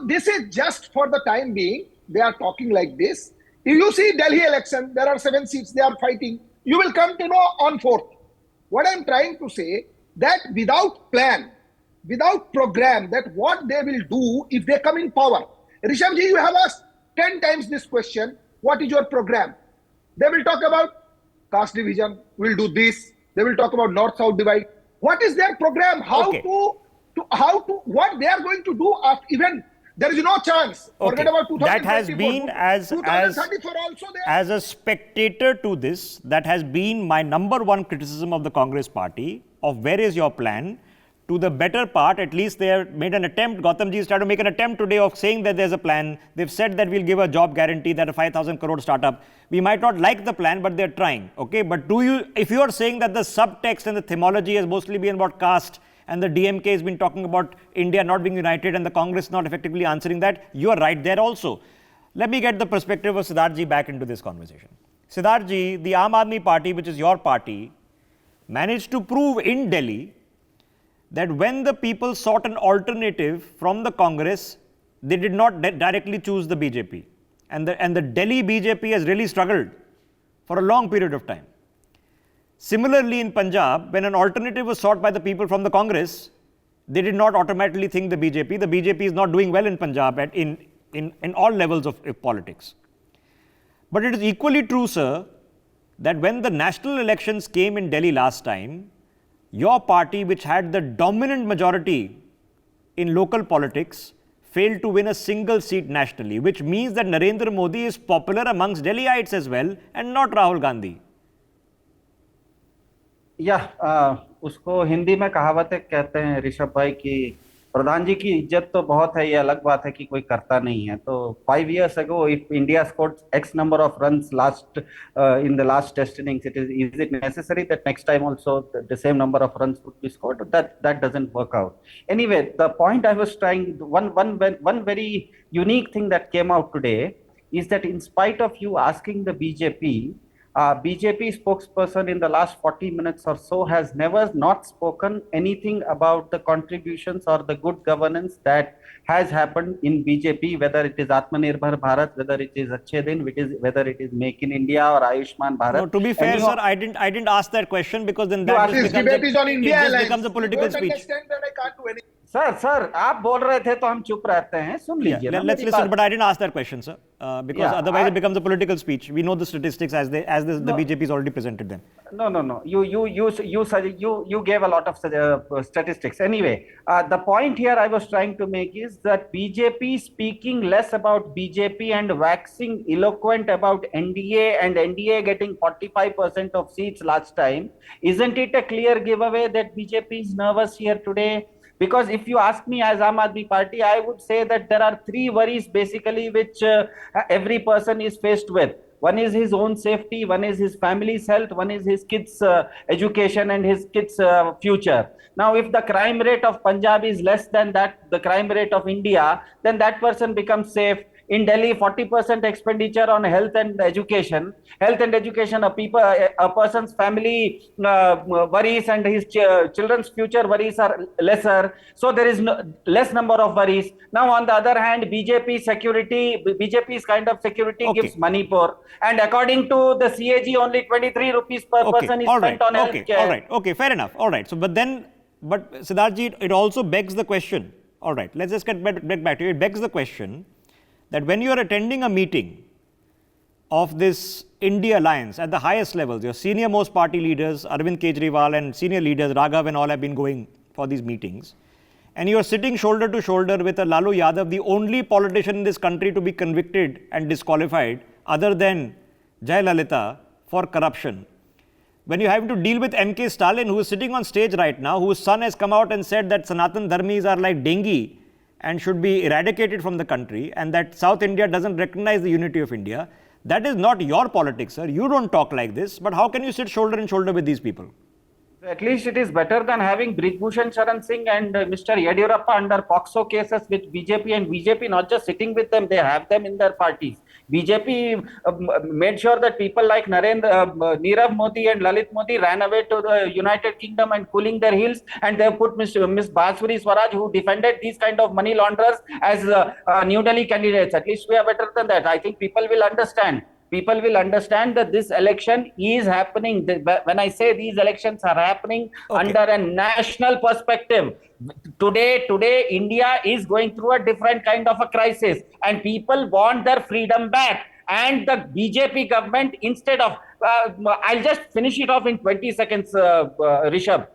This is just for the time being. They are talking like this. If you see Delhi election, there are 7 seats they are fighting. You will come to know on 4th. What I'm trying to say, that without plan, without program, that what they will do if they come in power. Rishabh ji, you have asked 10 times this question, what is your program? They will talk about caste division, we'll do this. They will talk about north-south divide. What is their program? What they are going to do after even there is no chance. Forget about 2024. That has been as a spectator to this, that has been my number one criticism of the Congress party of where is your plan. To the better part, at least they have made an attempt. Gautamji has tried to make an attempt today of saying that there's a plan. They've said that we'll give a job guarantee, that a 5,000 crore startup. We might not like the plan, but they're trying. Okay, but if you are saying that the subtext and the themology has mostly been about caste, and the DMK has been talking about India not being united and the Congress not effectively answering that, you are right there also. Let me get the perspective of Siddharthji back into this conversation. Siddharthji, the Aam Aadmi Party, which is your party, managed to prove in Delhi that when the people sought an alternative from the Congress, they did not directly choose the BJP. And the Delhi BJP has really struggled for a long period of time. Similarly, in Punjab, when an alternative was sought by the people from the Congress, they did not automatically think the BJP. The BJP is not doing well in Punjab in all levels of politics. But it is equally true, sir, that when the national elections came in Delhi last time, your party, which had the dominant majority in local politics, failed to win a single seat nationally, which means that Narendra Modi is popular amongst Delhiites as well and not Rahul Gandhi. उसको हिंदी में कहावतें कहते हैं ऋषभ भाई की प्रधान जी की इज्जत तो बहुत है, ये अलग बात है कि कोई करता नहीं है. तो 5 years ago, if India scored X number of runs in the last test innings, is it necessary that next time also the same number of runs would be scored? That doesn't work out. Anyway, the point I was trying, one very unique thing that came out today is that in spite of you asking the BJP spokesperson in the last 40 minutes or so has never not spoken anything about the contributions or the good governance that has happened in BJP, whether it is Atmanirbhar Bharat, whether it is Achhe Din, whether it is Make in India or Ayushman Bharat. No, to be fair, sir, I didn't ask that question because then that becomes a political speech. Sir, आप बोल रहे थे तो हम चुप रहते हैं, सुन लीजिए. Let's listen, but I didn't ask that question, sir, because otherwise it becomes a political speech. We know the statistics as the BJP has already presented them. No. You gave a lot of statistics. Anyway, the point here I was trying to make is that BJP speaking less about BJP and waxing eloquent about NDA and NDA getting 45% of seats last time, isn't it a clear giveaway that BJP is nervous here today? Because if you ask me as Aam Aadmi Party, I would say that there are 3 worries basically which every person is faced with. One is his own safety, one is his family's health, one is his kids' education and his kids' future. Now, if the crime rate of Punjab is less than the crime rate of India, then that person becomes safe. In Delhi, 40% expenditure on health and education. A person's family worries and his children's future worries are lesser. So there is less number of worries. Now, on the other hand, BJP's kind of security gives Manipur. And according to the CAG, only 23 rupees per person is spent on healthcare. Okay, fair enough. All right. So, but Siddharthji, it also begs the question. All right, let's just get back to it. It begs the question that when you are attending a meeting of this India alliance at the highest levels, your senior most party leaders, Arvind Kejriwal and senior leaders, Raghav and all have been going for these meetings, and you are sitting shoulder to shoulder with a Lalu Yadav, the only politician in this country to be convicted and disqualified other than Jayalalitha for corruption. when you have to deal with MK Stalin, who is sitting on stage right now, whose son has come out and said that Sanatan Dharmis are like dengue and should be eradicated from the country, and that South India doesn't recognize the unity of India. That is not your politics, sir. You don't talk like this. But how can you sit shoulder and shoulder with these people? At least it is better than having Brij Sharan Singh and Mr. Yediyurappa under POXO cases with BJP, and BJP not just sitting with them, they have them in their parties. BJP made sure that people like Nirav Modi and Lalit Modi ran away to the United Kingdom and cooling their heels, and they put Ms. Baswari Swaraj, who defended these kind of money launderers, as New Delhi candidates. At least we are better than that. I think people will understand. People will understand that this election is happening. When I say these elections are happening under a national perspective, today India is going through a different kind of a crisis, and people want their freedom back. And the BJP government, instead of, I'll just finish it off in 20 seconds, Rishabh.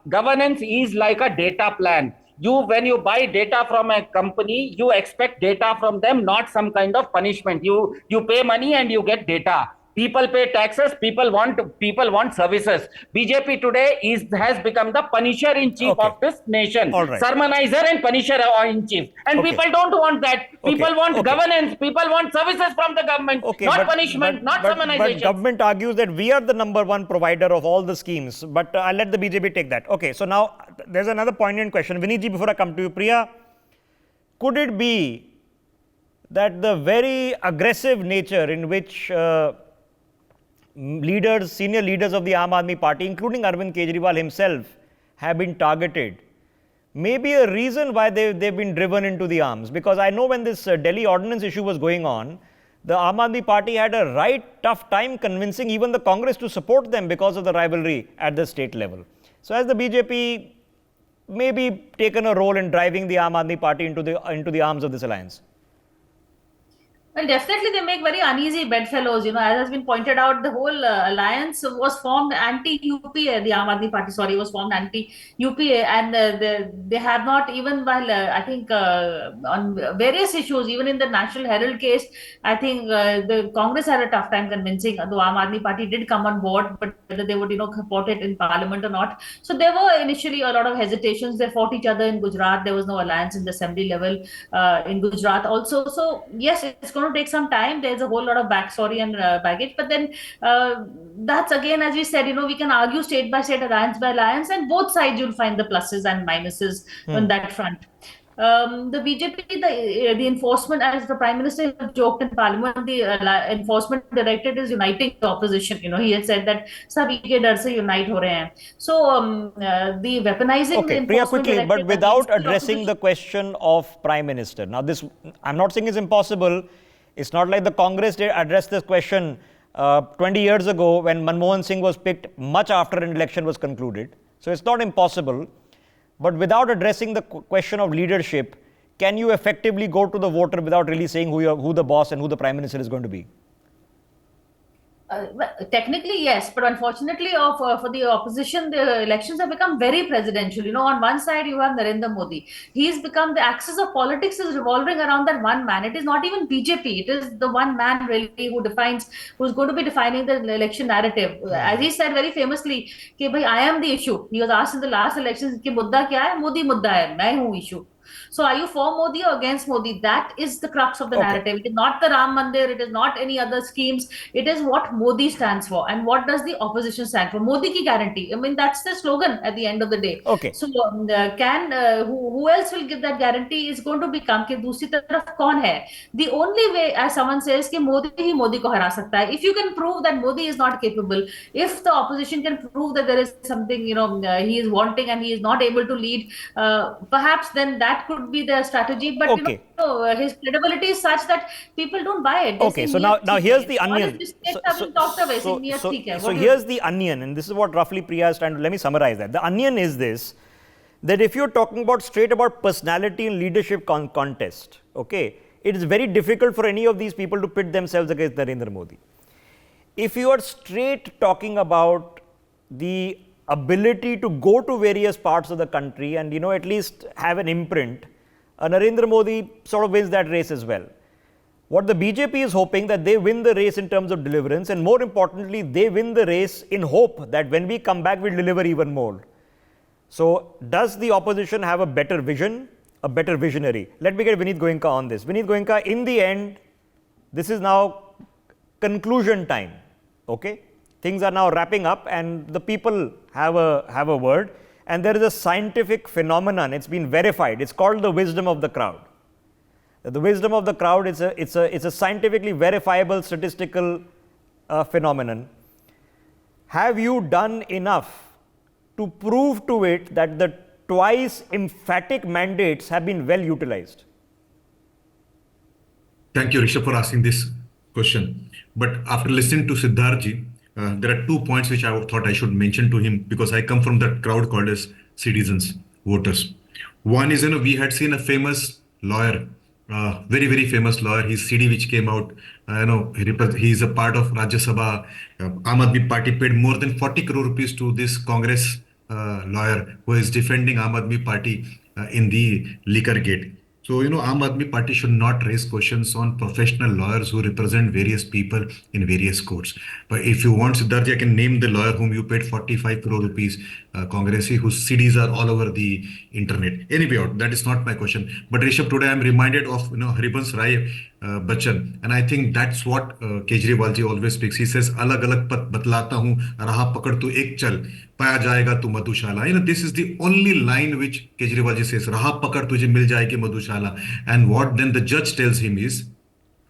Governance is like a data plan. When you buy data from a company, you expect data from them, not some kind of punishment. You pay money and you get data. People pay taxes. People want services. BJP today has become the punisher in chief of this nation. Right. Sermonizer and punisher in chief. And people don't want that. People want governance. People want services from the government, not punishment, not sermonization. But government argues that we are the #1 provider of all the schemes. But I'll let the BJP take that. Okay, so now there's another poignant question. Vinitji, before I come to you, Priya, could it be that the very aggressive nature in which senior leaders of the Aam Aadmi Party, including Arvind Kejriwal himself, have been targeted, may be a reason why they've been driven into the arms? Because I know when this Delhi ordinance issue was going on, the Aam Aadmi Party had a tough time convincing even the Congress to support them because of the rivalry at the state level. So has the BJP maybe taken a role in driving the Aam Aadmi Party into the arms of this alliance? Well, definitely they make very uneasy bedfellows. As has been pointed out, the whole alliance was formed anti-UPA. The Aam Aadmi Party, was formed anti-UPA, and they have not, even while I think on various issues, even in the National Herald case, I think the Congress had a tough time convincing. Though Aam Aadmi Party did come on board, but whether they would support it in Parliament or not. So there were initially a lot of hesitations. They fought each other in Gujarat. There was no alliance in the assembly level in Gujarat also. So yes, it's going to take some time. There's a whole lot of backstory and baggage, but then that's again, as we said, we can argue state by state, alliance by alliance, and both sides you'll find the pluses and minuses on that front. The BJP, the enforcement, as the Prime Minister joked in Parliament, the enforcement directorate is uniting the opposition. He had said that sabhi ke dar se unite ho rahe hain. So the weaponizing. Okay, Priya, quickly, but without addressing the question of Prime Minister. Now, this, I'm not saying it's impossible. It's not like the Congress did address this question 20 years ago when Manmohan Singh was picked much after an election was concluded. So it's not impossible. But without addressing the question of leadership, can you effectively go to the voter without really saying who the boss and who the Prime Minister is going to be? Technically, yes, but unfortunately, for the opposition, the elections have become very presidential. On one side, you have Narendra Modi. He's become, the axis of politics is revolving around that one man. It is not even BJP. It is the one man really who's going to be defining the election narrative. As he said very famously, कि भाई, I am the issue. He was asked in the last elections, कि मुद्दा क्या है? मोदी मुद्दा है, मैं हूँ issue. So are you for Modi or against Modi? That is the crux of the narrative. It is not the Ram Mandir. It is not any other schemes. It is what Modi stands for. And what does the opposition stand for? Modi ki guarantee. I mean, that's the slogan at the end of the day. Okay. So who else will give that guarantee is going to become कि दूसरी तरफ कौन है? The only way, as someone says, कि Modi ही Modi को हरा सकता है. If you can prove that Modi is not capable, if the opposition can prove that there is something, he is wanting and he is not able to lead, perhaps then that could be the strategy, but his credibility is such that people don't buy it. Okay, so now here's the onion. So here's the onion, and this is what roughly Priya is trying to, let me summarize that. The onion is this, that if you're talking about personality and leadership contest, okay, it is very difficult for any of these people to pit themselves against Narendra Modi. If you are straight talking about the ability to go to various parts of the country and, at least have an imprint, Narendra Modi sort of wins that race as well. What the BJP is hoping that they win the race in terms of deliverance, and more importantly, they win the race in hope that when we come back, we'll deliver even more. So, does the opposition have a better vision, a better visionary? Let me get Vineet Goenka on this. Vineet Goenka, in the end, this is now conclusion time. Okay, things are now wrapping up, and the people have a word. And there is a scientific phenomenon. It's been verified. It's called the wisdom of the crowd. The wisdom of the crowd is a scientifically verifiable statistical phenomenon. Have you done enough to prove to it that the twice emphatic mandates have been well utilized? Thank you, Rishabh, for asking this question. But after listening to Siddharthji, there are 2 points which I thought I should mention to him, because I come from that crowd called as citizens, voters. One is, we had seen a famous lawyer, very, very famous lawyer, his CD which came out, he is a part of Rajya Sabha. Aam Aadmi Party paid more than 40 crore rupees to this Congress lawyer who is defending Aam Aadmi Party in the liquor gate. So, Aam Aadmi Party should not raise questions on professional lawyers who represent various people in various courts. But if you want, Siddharth, I can name the lawyer whom you paid 45 crore rupees, Congressi, whose CDs are all over the internet. Anyway, that is not my question. But Rishabh, today I am reminded of, Harivansh Rai Bachchan. And I think that's what Kejriwal ji always speaks. He says, alag alag pat batlata hu, raha pakad tu ek chal, paya jayega tu madhushala. This is the only line which Kejriwal ji says, raha pakad tujhe mil jayegi madhushala. And what then the judge tells him is,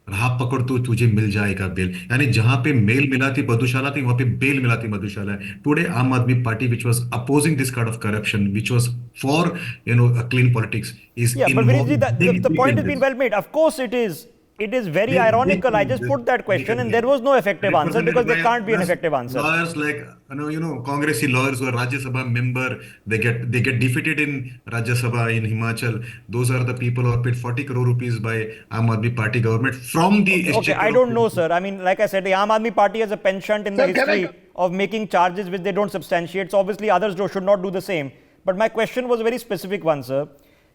raha pakad tu tujhe mil jayega bail. Yani jahan pe mail mila thi madhushala thi, wahan pe bail mila thi madhushala. Today, Aam Aadmi Party, which was opposing this kind of corruption, which was for, a clean politics, is but Vineet, the point has been well made. Of course it is. It is very ironical. I just put that question and there was no effective answer because there can't be an effective answer. Lawyers like, Congressi lawyers who are Rajya Sabha member, they get defeated in Rajya Sabha in Himachal. Those are the people who are paid 40 crore rupees by Aam Aadmi Party government from the Okay, I don't know, sir. I mean, like I said, the Aam Aadmi Party has a penchant in the history of making charges which they don't substantiate. So obviously others should not do the same. But my question was a very specific one, sir.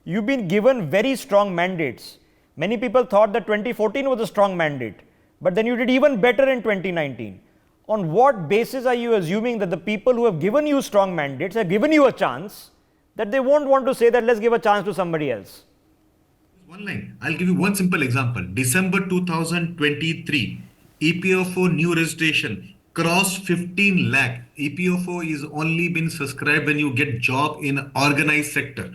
You've been given very strong mandates. Many people thought that 2014 was a strong mandate, but then you did even better in 2019. On what basis are you assuming that the people who have given you strong mandates have given you a chance, that they won't want to say that let's give a chance to somebody else? One line. I'll give you one simple example. December 2023, EPFO new registration crossed 15 lakh. EPFO is only been subscribed when you get job in organized sector.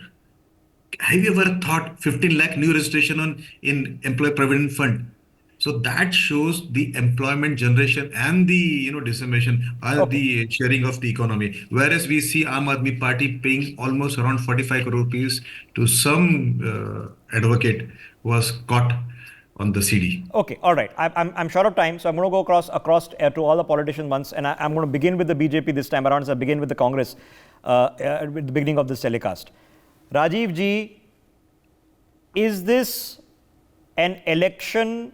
Have you ever thought 15 lakh new registration in employee provident fund? So that shows the employment generation and the dissemination and the sharing of the economy. Whereas we see Aam Aadmi Party paying almost around 45 crore rupees to some advocate who was caught on the CD. Okay, all right. I'm short of time, so I'm going to go across to all the politicians once, and I'm going to begin with the BJP this time around. So I begin with the Congress at the beginning of this telecast. Rajiv ji, is this an election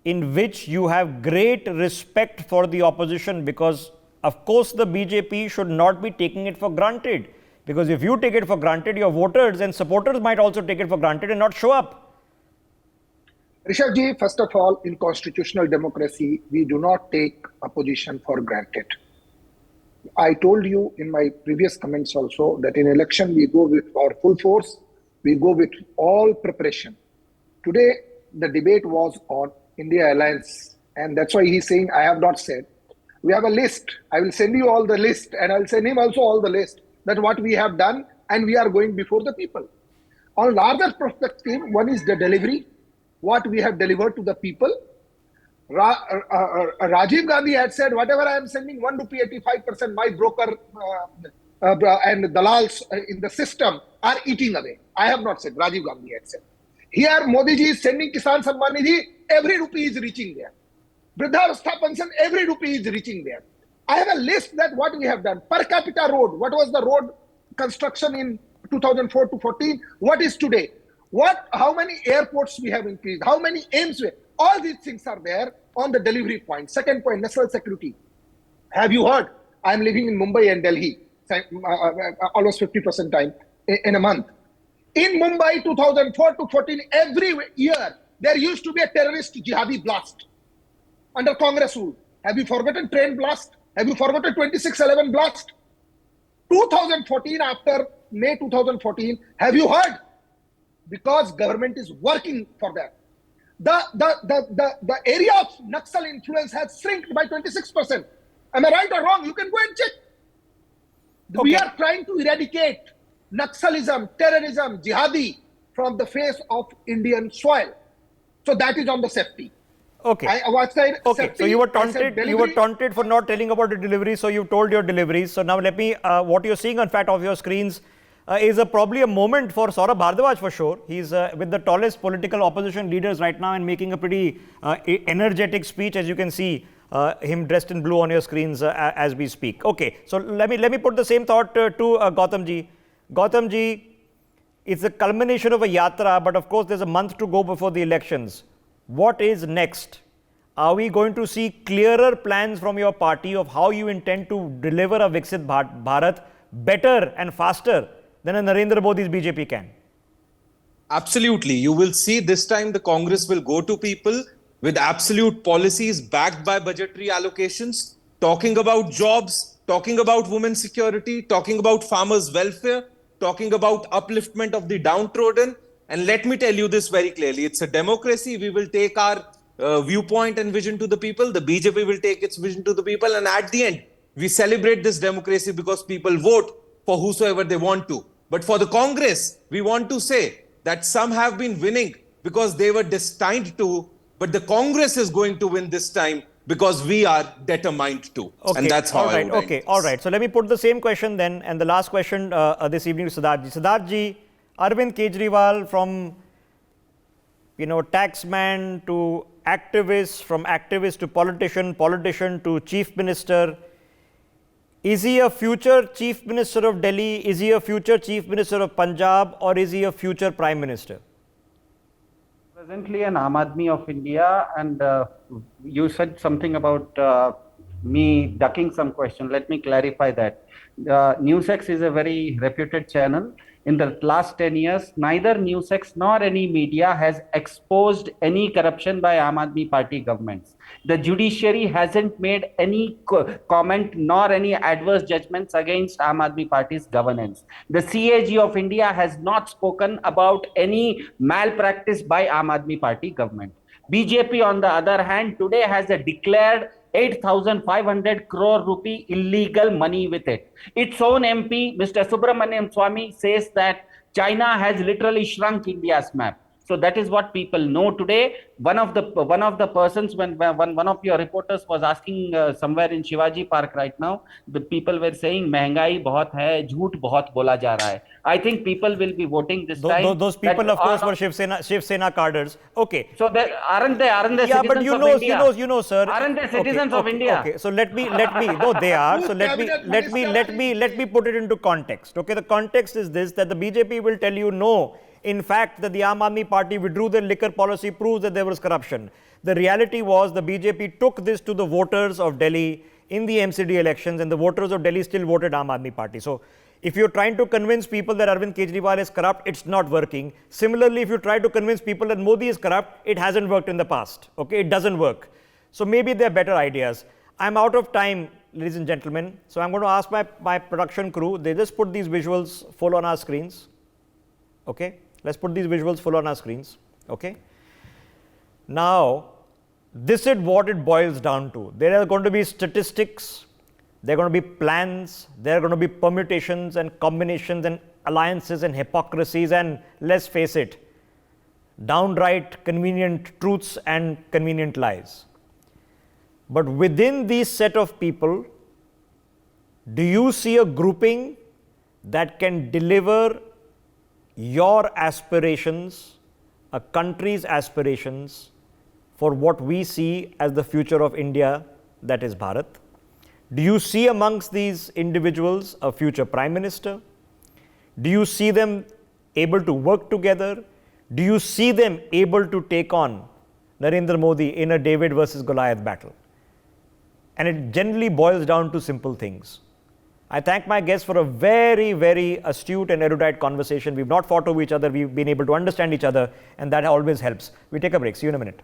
in which you have great respect for the opposition? Because, of course, the BJP should not be taking it for granted. Because if you take it for granted, your voters and supporters might also take it for granted and not show up. Rishabh ji, first of all, in constitutional democracy, we do not take opposition for granted. I told you in my previous comments also that in election we go with our full force, we go with all preparation. Today the debate was on India alliance, and that's why he's saying I have not said. We have a list. I will send you all the list, and I'll send him also all the list that what we have done, and we are going before the people. On larger perspective, one is the delivery, what we have delivered to the people. Rajiv Gandhi had said, whatever I am sending, 1 rupee 85%, my broker and dalals in the system are eating away. I have not said, Rajiv Gandhi had said. Here, Modi ji is sending Kisan Samman Nidhi, every rupee is reaching there. Vridhavastha Pension, every rupee is reaching there. I have a list that what we have done. Per capita road, what was the road construction in 2004 to 14? What is today? How many airports we have increased? How many aims? All these things are there on the delivery point. Second point, national security. Have you heard? I am living in Mumbai and Delhi, almost 50% time in a month. In Mumbai, 2004 to 14, every year, there used to be a terrorist jihadi blast under Congress rule. Have you forgotten train blast? Have you forgotten 26/11 blast? 2014, after May 2014, have you heard? Because government is working for that. The area of Naxal influence has shrinked by 26%. Am I right or wrong? You can go and check. We are trying to eradicate Naxalism, terrorism, jihadi from the face of Indian soil. So that is on the safety. Okay. So you were taunted for not telling about the delivery. So you told your deliveries. So now let me, what you're seeing in fact of your screens is probably a moment for Saurabh Bhardwaj for sure. He's with the tallest political opposition leaders right now and making a pretty energetic speech, as you can see him dressed in blue on your screens as we speak. Okay, so let me put the same thought to Gautam ji. Gautam ji, it's a culmination of a yatra, but of course there's a month to go before the elections. What is next? Are we going to see clearer plans from your party of how you intend to deliver a Viksit Bharat better and faster than a Narendra Modi's BJP can? Absolutely. You will see this time the Congress will go to people with absolute policies backed by budgetary allocations, talking about jobs, talking about women's security, talking about farmers' welfare, talking about upliftment of the downtrodden. And let me tell you this very clearly. It's a democracy. We will take our viewpoint and vision to the people. The BJP will take its vision to the people. And at the end, we celebrate this democracy because people vote for whosoever they want to. But for the Congress, we want to say that some have been winning because they were destined to, but the Congress is going to win this time because we are determined to. Okay. And that's how I would Okay, all right. So let me put the same question then, and the last question this evening to Siddharth ji. Siddharth ji, Arvind Kejriwal, from taxman to activist, from activist to politician, politician to chief minister. Is he a future chief minister of Delhi? Is he a future chief minister of Punjab? Or is he a future prime minister? Presently an Aam Aadmi of India, and you said something about me ducking some question. Let me clarify that. NewsX is a very reputed channel. In the last 10 years, neither NewsX nor any media has exposed any corruption by Aam Aadmi Party governments. The judiciary hasn't made any comment nor any adverse judgments against Aam Aadmi Party's governance. The CAG of India has not spoken about any malpractice by Aam Aadmi Party government. BJP, on the other hand, today has a declared 8,500 crore rupee illegal money with it. Its own MP, Mr. Subramaniam Swamy, says that China has literally shrunk India's map. So that is what people know today. One of the persons, when one of your reporters was asking somewhere in Shivaji Park right now, the people were saying महंगाई बहुत है, झूठ बहुत बोला जा रहा है. I think people will be voting this time. Those people, of course, were Shiv Sena cadres. Okay. So aren't they yeah, citizens but of India? Sir. Aren't they citizens of India? Okay. So let me. No, they are. So let me put it into context. Okay. The context is this: that the BJP will tell you no. In fact, that the Aam Aadmi Party withdrew their liquor policy proves that there was corruption. The reality was the BJP took this to the voters of Delhi in the MCD elections, and the voters of Delhi still voted Aam Aadmi Party. So if you're trying to convince people that Arvind Kejriwal is corrupt, it's not working. Similarly, if you try to convince people that Modi is corrupt, it hasn't worked in the past. Okay, it doesn't work. So maybe there are better ideas. I'm out of time, ladies and gentlemen. So I'm going to ask my production crew. They just put these visuals full on our screens. Okay. Let's put these visuals full on our screens. Okay. Now, this is what it boils down to. There are going to be statistics, there are going to be plans, there are going to be permutations and combinations and alliances and hypocrisies, and let's face it, downright convenient truths and convenient lies. But within these set of people, do you see a grouping that can deliver your aspirations, a country's aspirations, for what we see as the future of India, that is Bharat? Do you see amongst these individuals a future Prime Minister? Do you see them able to work together? Do you see them able to take on Narendra Modi in a David versus Goliath battle? And it generally boils down to simple things. I thank my guests for a very, very astute and erudite conversation. We've not fought over each other. We've been able to understand each other, and that always helps. We take a break. See you in a minute.